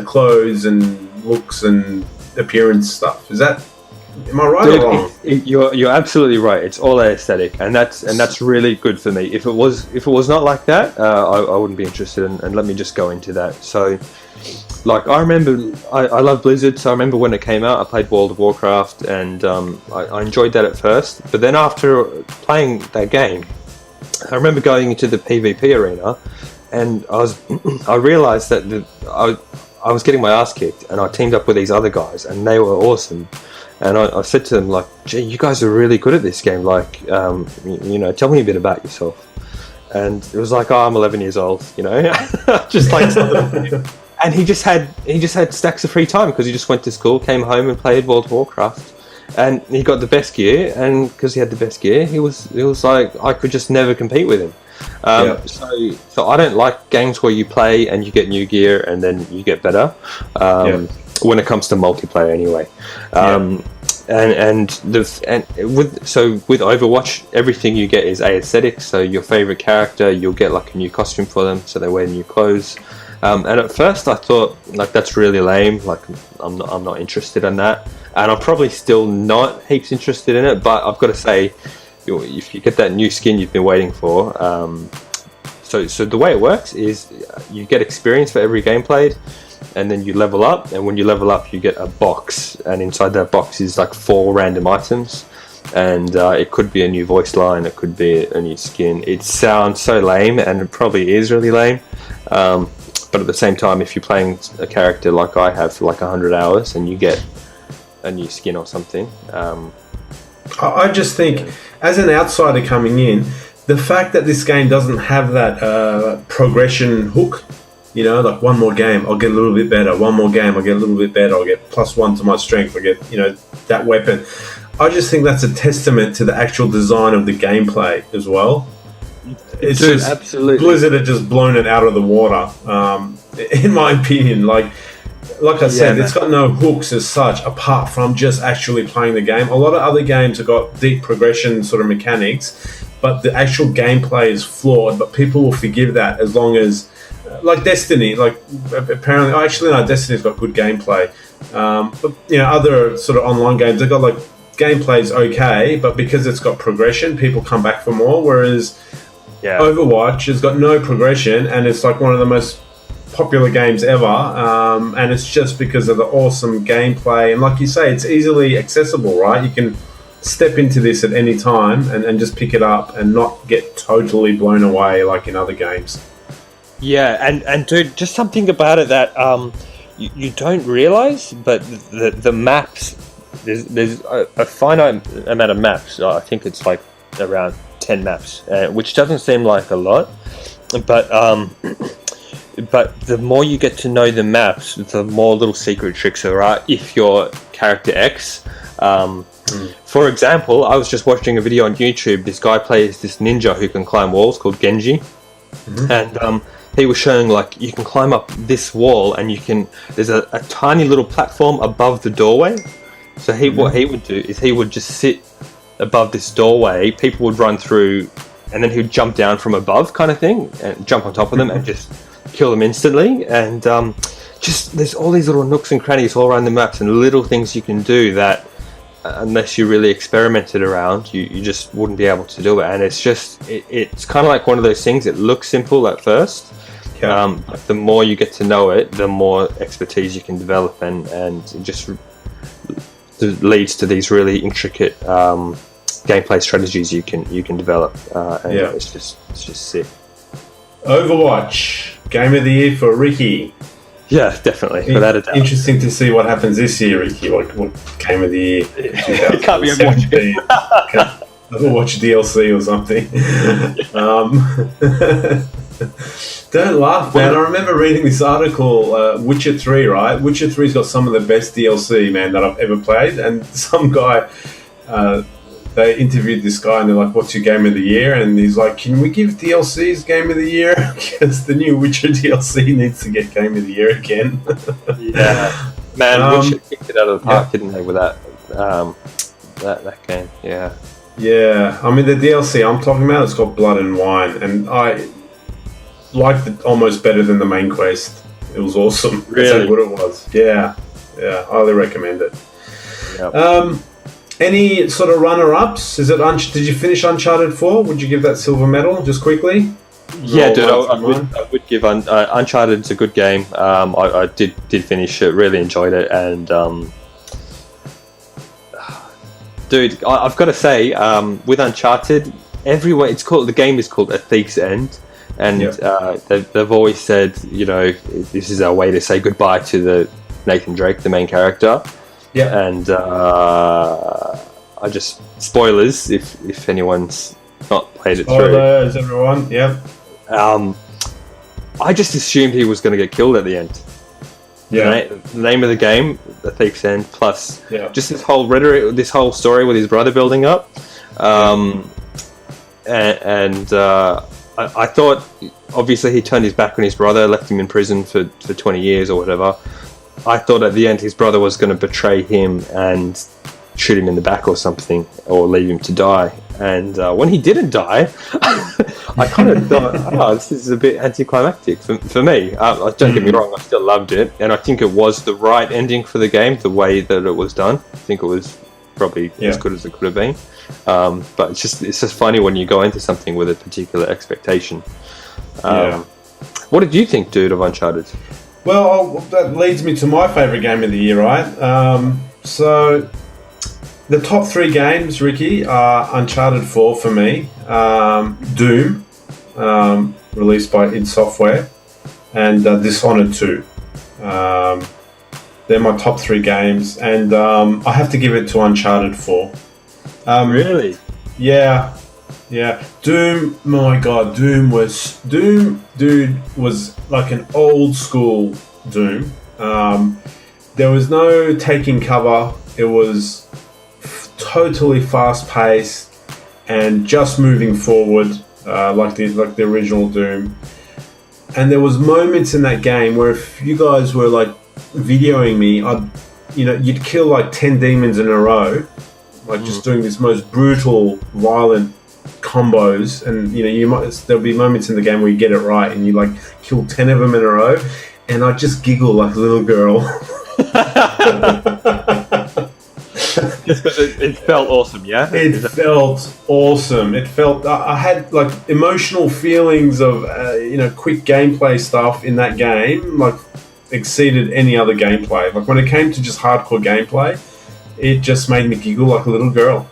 clothes and looks and appearance stuff? Am I right or wrong? You're absolutely right. It's all aesthetic, and that's really good for me. If it was not like that, I wouldn't be interested. And let me just go into that. So, like, I remember I love Blizzard, so I remember when it came out, I played World of Warcraft, and I enjoyed that at first. But then after playing that game, I remember going into the PvP arena, and I realized that I was getting my ass kicked, and I teamed up with these other guys, and they were awesome. And I said to them, like, gee, you guys are really good at this game. Like, you know, tell me a bit about yourself. And it was like, oh, I'm 11 years old, you know, just like something. And he just had stacks of free time because he just went to school, came home and played World of Warcraft. And he got the best gear, and because he had the best gear, he was like, I could just never compete with him. So I don't like games where you play and you get new gear and then you get better. When it comes to multiplayer, anyway. With Overwatch, everything you get is aesthetic. So your favorite character, you'll get like a new costume for them, so they wear new clothes. And at first I thought, like, that's really lame. Like, I'm not interested in that. And I'm probably still not heaps interested in it, but I've got to say, if you get that new skin you've been waiting for, so the way it works is you get experience for every game played, and then you level up, and when you level up you get a box, and inside that box is like 4 random items, and it could be a new voice line, it could be a new skin. It sounds so lame, and it probably is really lame, but at the same time, if you're playing a character like I have for like 100 hours and you get a new skin or something. I just think, as an outsider coming in, the fact that this game doesn't have that progression hook, you know, like one more game, I'll get a little bit better. One more game, I'll get a little bit better. I'll get +1 to my strength. I get, you know, that weapon. I just think that's a testament to the actual design of the gameplay as well. It's just absolutely. Blizzard had just blown it out of the water, in my opinion. Like I said, it's got no hooks as such, apart from just actually playing the game. A lot of other games have got deep progression sort of mechanics, but the actual gameplay is flawed. But people will forgive that as long as, like Destiny, like apparently, actually no, Destiny's got good gameplay. But you know, other sort of online games, they've got like gameplay's okay, but because it's got progression, people come back for more. Whereas Overwatch has got no progression, and it's like one of the most popular games ever, and it's just because of the awesome gameplay, and like you say, it's easily accessible, right? You can step into this at any time and just pick it up and not get totally blown away like in other games. And dude, just something about it that you don't realize, but the maps, there's a finite amount of maps. I think it's like around 10 maps, which doesn't seem like a lot, but the more you get to know the maps, the more little secret tricks there are if you're character X. For example, I was just watching a video on YouTube. This guy plays this ninja who can climb walls called Genji. And he was showing, like, you can climb up this wall and there's a tiny little platform above the doorway. So what he would do is he would just sit above this doorway, people would run through, and then he would jump down from above kind of thing and jump on top of them and just kill them instantly. And just there's all these little nooks and crannies all around the maps and little things you can do that unless you really experimented around, you just wouldn't be able to do it. And it's just it's kind of like one of those things. It looks simple at first, but the more you get to know it, the more expertise you can develop, and it just leads to these really intricate gameplay strategies you can develop. It's just sick. Overwatch Game of the Year for Ricky. Yeah, definitely, without a doubt. Interesting to see what happens this year, Ricky. What Game of the Year? It can't be Overwatch. Overwatch DLC or something. Don't laugh, man. I remember reading this article, Witcher 3, right? Witcher 3's got some of the best DLC, man, that I've ever played. And some guy, they interviewed this guy and they're like, what's your Game of the Year? And he's like, can we give DLC's Game of the Year? Because the new Witcher DLC needs to get Game of the Year again. Yeah. Man, Witcher kicked it out of the park, didn't they, with that game? Yeah. Yeah. I mean, the DLC I'm talking about, it's called Blood and Wine. And I liked it almost better than the main quest. It was awesome. Really? That's how good it was. Yeah. Highly recommend it. Yep. Any sort of runner-ups? Did you finish Uncharted 4? Would you give that silver medal just quickly? Yeah, dude, I would give Uncharted's a good game. I did finish it, really enjoyed it, and dude, I've got to say, with Uncharted, everyone, the game is called A Thief's End. And they've always said, you know, this is our way to say goodbye to the Nathan Drake, the main character. Yeah. And I just spoilers if anyone's not played it through. Spoilers, everyone. Yep. I just assumed he was going to get killed at the end. Yeah. The name of the game, The Thief's End, plus Yeah. just this whole rhetoric, this whole story with his brother building up. I thought, obviously, he turned his back on his brother, left him in prison for 20 years or whatever. I thought at the end his brother was going to betray him and shoot him in the back or something, or leave him to die. And when he didn't die, I kind of thought, oh, this is a bit anticlimactic for me. Don't get me wrong, I still loved it, and I think it was the right ending for the game, the way that it was done. I think it was probably as good as it could have been. But it's just funny when you go into something with a particular expectation. What did you think, dude, of Uncharted? Well, that leads me to my favourite game of the year, right? So, the top 3 games, Ricky, are Uncharted 4 for me, Doom, released by id Software, and Dishonored 2. They're my top 3 games, and I have to give it to Uncharted 4. Really? Yeah. Doom, my God, Doom, dude, was like an old school Doom. There was no taking cover. It was totally fast paced and just moving forward, like the original Doom. And there was moments in that game where if you guys were like videoing me, you'd kill like 10 demons in a row, like just doing this most brutal, violent combos, and there'll be moments in the game where you get it right and you like kill 10 of them in a row, and I just giggle like a little girl. Just because it felt awesome, yeah? It felt awesome. It felt... I had, like, emotional feelings of, quick gameplay stuff in that game, like, exceeded any other gameplay. Like, when it came to just hardcore gameplay, it just made me giggle like a little girl.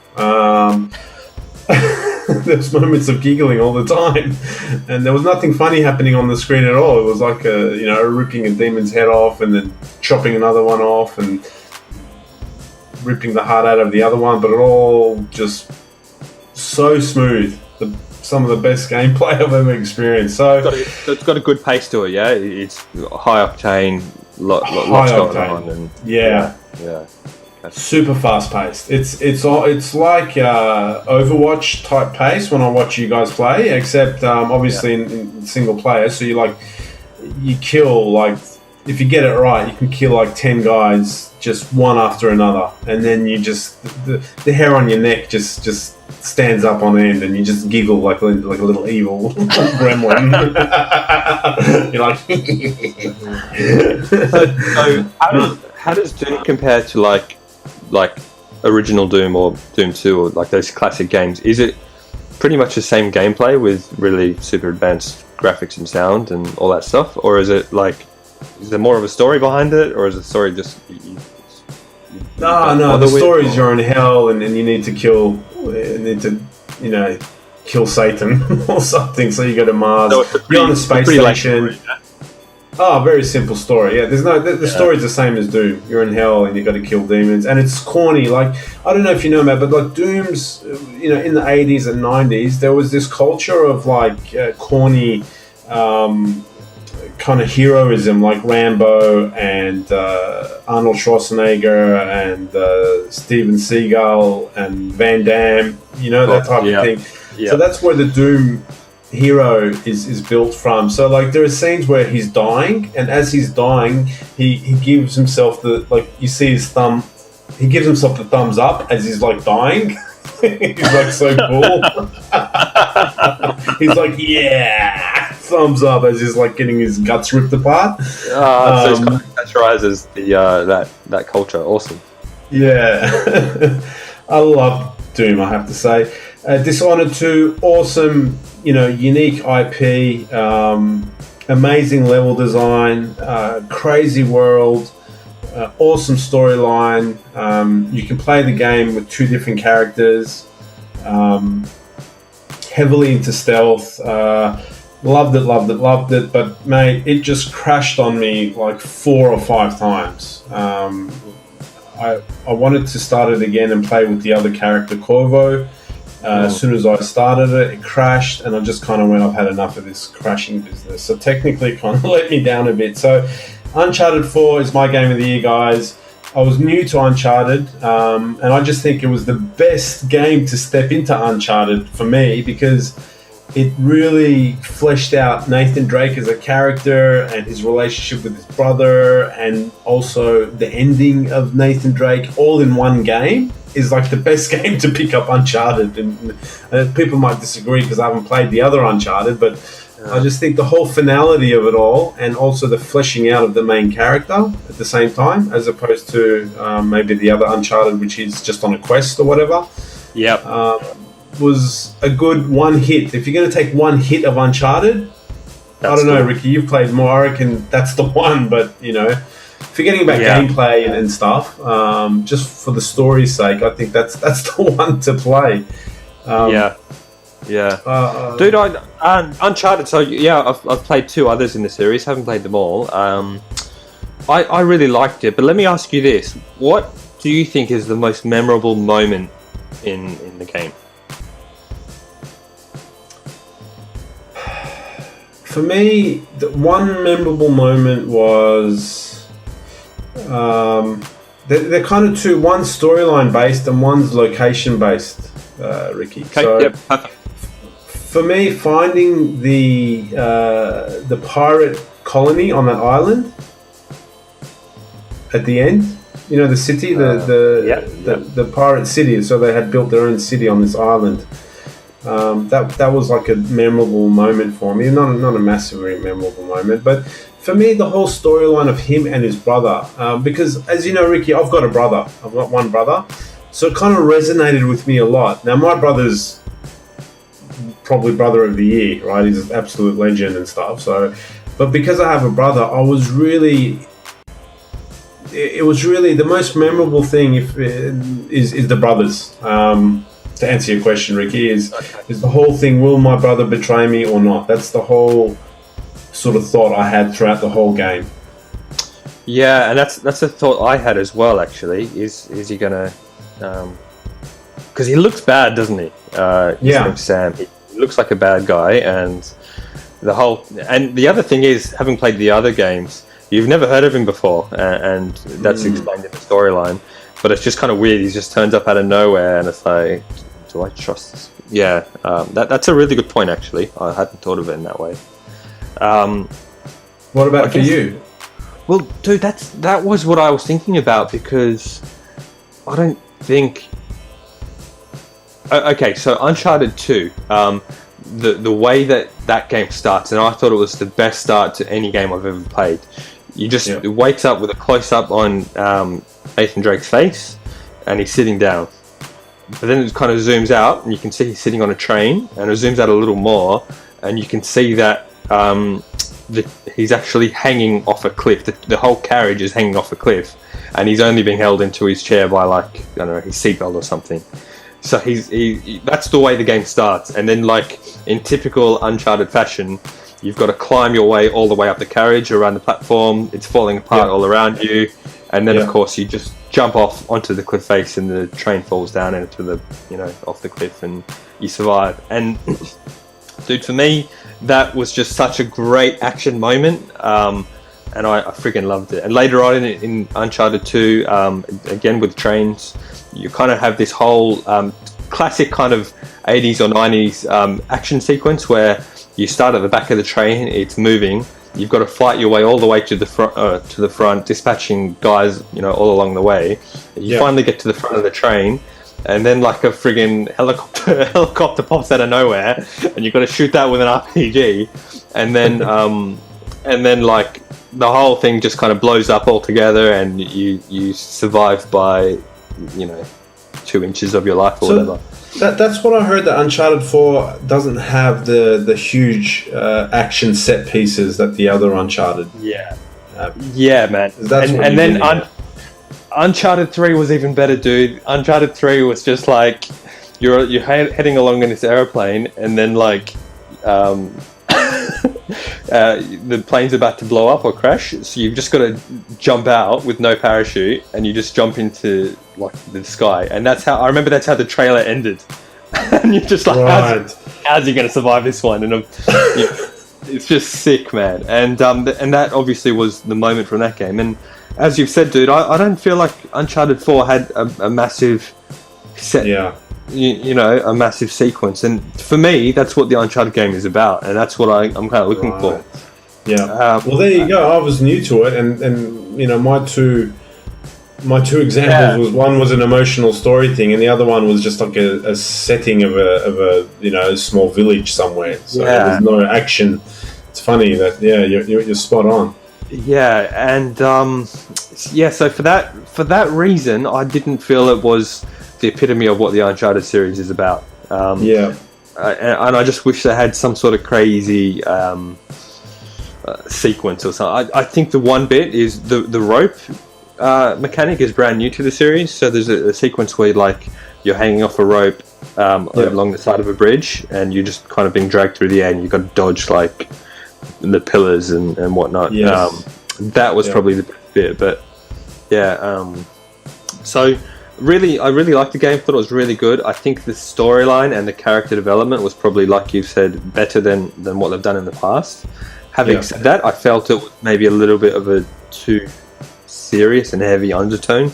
There's moments of giggling all the time, and there was nothing funny happening on the screen at all. It was like ripping a demon's head off and then chopping another one off and ripping the heart out of the other one, but it all just so smooth. Some of the best gameplay I've ever experienced. So it's got a good pace to it, yeah. It's high octane, lots going on, and yeah. Super fast paced. It's like Overwatch type pace when I watch you guys play, except obviously in single player. So you kill, like, if you get it right, you can kill like 10 guys just one after another, and then you just the hair on your neck just stands up on end, and you just giggle like a little evil gremlin. You're like. So how does Doom compare to like original Doom or Doom 2 or like those classic games? Is it pretty much the same gameplay with really super advanced graphics and sound and all that stuff, or is it like, is there more of a story behind it, or is the story just No, the story's you're in hell and you need to kill Satan or something, so you go to Mars. So you're on a space station. Very simple story. Yeah, the story's the same as Doom. You're in hell and you got to kill demons, and it's corny. Like, I don't know if you know, Matt, but like Doom's, in the 80s and 90s, there was this culture of like corny kind of heroism, like Rambo and Arnold Schwarzenegger and Steven Seagal and Van Damme, that type of thing. Yeah. So that's where the Doom hero is built from. So like there are scenes where he's dying, and as he's dying, he gives himself you see his thumb. He gives himself the thumbs up as he's like dying. He's like so cool. He's like, yeah, thumbs up as he's like getting his guts ripped apart. So it's kind of satirizes that culture. Awesome. Yeah, I love Doom, I have to say. Dishonored 2, awesome, unique IP, amazing level design, crazy world. Awesome storyline. You can play the game with 2 different characters. Heavily into stealth. Loved it. But mate, it just crashed on me like 4 or 5 times. I wanted to start it again and play with the other character, Corvo. As soon as I started it, it crashed, and I just kind of went, I've had enough of this crashing business. So technically it kind of let me down a bit. So Uncharted 4 is my game of the year, guys. I was new to Uncharted, and I just think it was the best game to step into Uncharted for me, because it really fleshed out Nathan Drake as a character and his relationship with his brother, and also the ending of Nathan Drake all in one game is like the best game to pick up Uncharted. And people might disagree because I haven't played the other Uncharted, but I just think the whole finality of it all, and also the fleshing out of the main character at the same time, as opposed to maybe the other Uncharted, which is just on a quest or whatever. Yep. Was a good one hit. If you're going to take one hit of Uncharted, I don't know, Ricky, you've played more. I reckon that's the one. But, you know, forgetting about gameplay and stuff, just for the story's sake, I think that's the one to play. Dude, Uncharted. So I've played 2 others in the series. Haven't played them all. I really liked it. But let me ask you this: what do you think is the most memorable moment in the game? For me, the one memorable moment was they're kind of two. One's storyline based and one's location based. Ricky. Okay. So, for me, finding the pirate colony on that island at the end, you know, the city, the pirate city. So they had built their own city on this island. That was like a memorable moment for me. Not a massively memorable moment, but for me, the whole storyline of him and his brother. Because as you know, Ricky, I've got a brother. I've got one brother, so it kind of resonated with me a lot. Now, my brother's probably brother of the year, right? He's an absolute legend and stuff. So, but because I have a brother, it was really the most memorable thing. Is the brothers. To answer your question, Ricky, is the whole thing, will my brother betray me or not? That's the whole sort of thought I had throughout the whole game. Yeah, and that's a thought I had as well, actually. Is he gonna... because he looks bad, doesn't he? His name's Sam. He looks like a bad guy, and the other thing is, having played the other games, you've never heard of him before, and that's explained in the storyline. But it's just kind of weird. He just turns up out of nowhere, and it's like, do I trust this? Yeah, that's a really good point, actually. I hadn't thought of it in that way. What about for you? Well, dude, that was what I was thinking about, because I don't think... Okay, so Uncharted 2, the way that game starts, and I thought it was the best start to any game I've ever played. It wakes up with a close-up on Nathan Drake's face, and he's sitting down. But then it kind of zooms out, and you can see he's sitting on a train, and it zooms out a little more, and you can see that he's actually hanging off a cliff. The whole carriage is hanging off a cliff, and he's only being held into his chair by, like, I don't know, his seatbelt or something. So that's the way the game starts, and then, like, in typical Uncharted fashion, you've got to climb your way all the way up the carriage, around the platform. It's falling apart all around you, and then of course you just jump off onto the cliff face, and the train falls down into the, off the cliff, and you survive. And dude, for me, that was just such a great action moment, and I freaking loved it. And later on in Uncharted 2, again with trains, you kind of have this whole classic kind of 80s or 90s action sequence where you start at the back of the train, it's moving. You've got to fight your way all the way to the front, dispatching guys, all along the way. You finally get to the front of the train, and then like a friggin' helicopter pops out of nowhere, and you've got to shoot that with an RPG, and then like the whole thing just kind of blows up altogether, and you survive by 2 inches of your life or whatever. That's what I heard, that Uncharted 4 doesn't have the huge action set pieces that the other Uncharted yeah, man. And then Uncharted 3 was even better, dude. Uncharted 3 was just like you're heading along in this airplane, and then like the plane's about to blow up or crash, so you've just got to jump out with no parachute, and you just jump into like the sky, and that's how the trailer ended. And you're just like, how's he going to survive this one? And it's just sick, man. And that obviously was the moment from that game. And as you've said, dude, I don't feel like Uncharted 4 had a massive set. Yeah. You know, a massive sequence, and for me, that's what the Uncharted game is about, and that's what I'm kind of looking for. Yeah. Well, there you go. I was new to it, and you know, my two examples was, one was an emotional story thing, and the other one was just like a setting of a you know, small village somewhere. So there's no action. It's funny that you're spot on. Yeah, and so for that reason, I didn't feel it was the epitome of what the Uncharted series is about. And I just wish they had some sort of crazy sequence or something. I think the one bit is the rope mechanic is brand new to the series. So there's a sequence where like you're hanging off a rope along the side of a bridge, and you're just kind of being dragged through the air, and you've got to dodge like the pillars and whatnot. That was probably the bit, but so I really liked the game. Thought it was really good. I think the storyline and the character development was probably, like you've said, better than what they've done in the past. Having said that, I felt it was maybe a little bit of a too serious and heavy undertone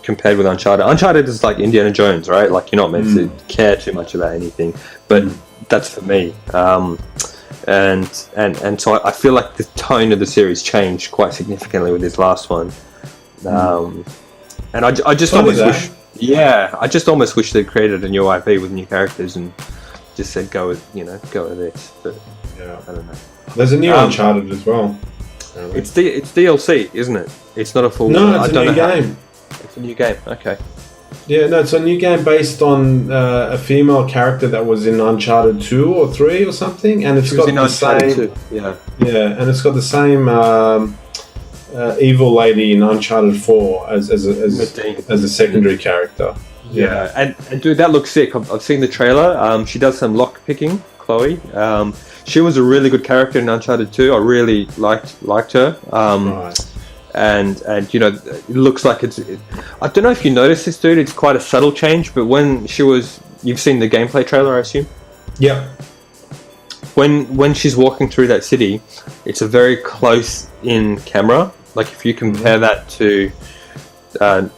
compared with Uncharted. Uncharted is like Indiana Jones, right? Like, you're not meant to care too much about anything, but that's for me. And so I feel like the tone of the series changed quite significantly with this last one. And I just almost wish they'd created a new IP with new characters and just said go with this. But I don't know. There's a new Uncharted as well. It's DLC, isn't it? It's not a full. No, it's a new game. It's a new game. Okay. Yeah, no, it's a new game based on a female character that was in Uncharted 2 or 3 or something, and it's got the same. And it's got the same evil lady in Uncharted 4 as a secondary character. Yeah, and dude, that looks sick. I've seen the trailer. She does some lock picking, Chloe. She was a really good character in Uncharted 2. I really liked her. And you know, it looks like I don't know if you noticed this, dude. It's quite a subtle change, but when you've seen the gameplay trailer, I assume. Yeah. When she's walking through that city, it's a very close in camera. Like, if you compare that to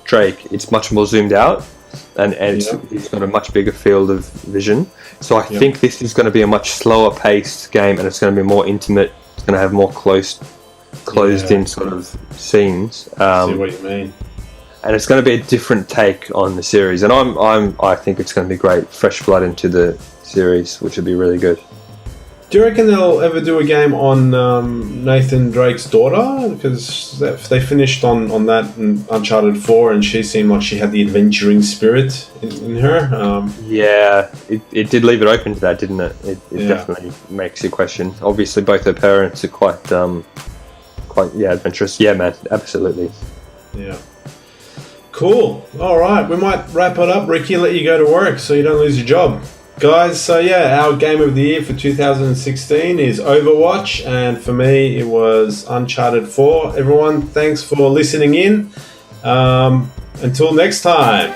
Drake, it's much more zoomed out, and he's got a much bigger field of vision. So I think this is going to be a much slower paced game, and it's going to be more intimate. It's going to have more closed in sort of scenes. I see what you mean. And it's going to be a different take on the series, and I think it's going to be great, fresh blood into the series, which would be really good. Do you reckon they'll ever do a game on Nathan Drake's daughter? Because they finished on that in Uncharted 4, and she seemed like she had the adventuring spirit in her. It did leave it open to that, didn't it? It definitely makes you question. Obviously, both her parents are quite adventurous. Yeah, man, absolutely. Yeah. Cool. All right, we might wrap it up, Ricky. Let you go to work so you don't lose your job. Guys, so our game of the year for 2016 is Overwatch, and for me it was Uncharted 4. Everyone, thanks for listening in. Until next time.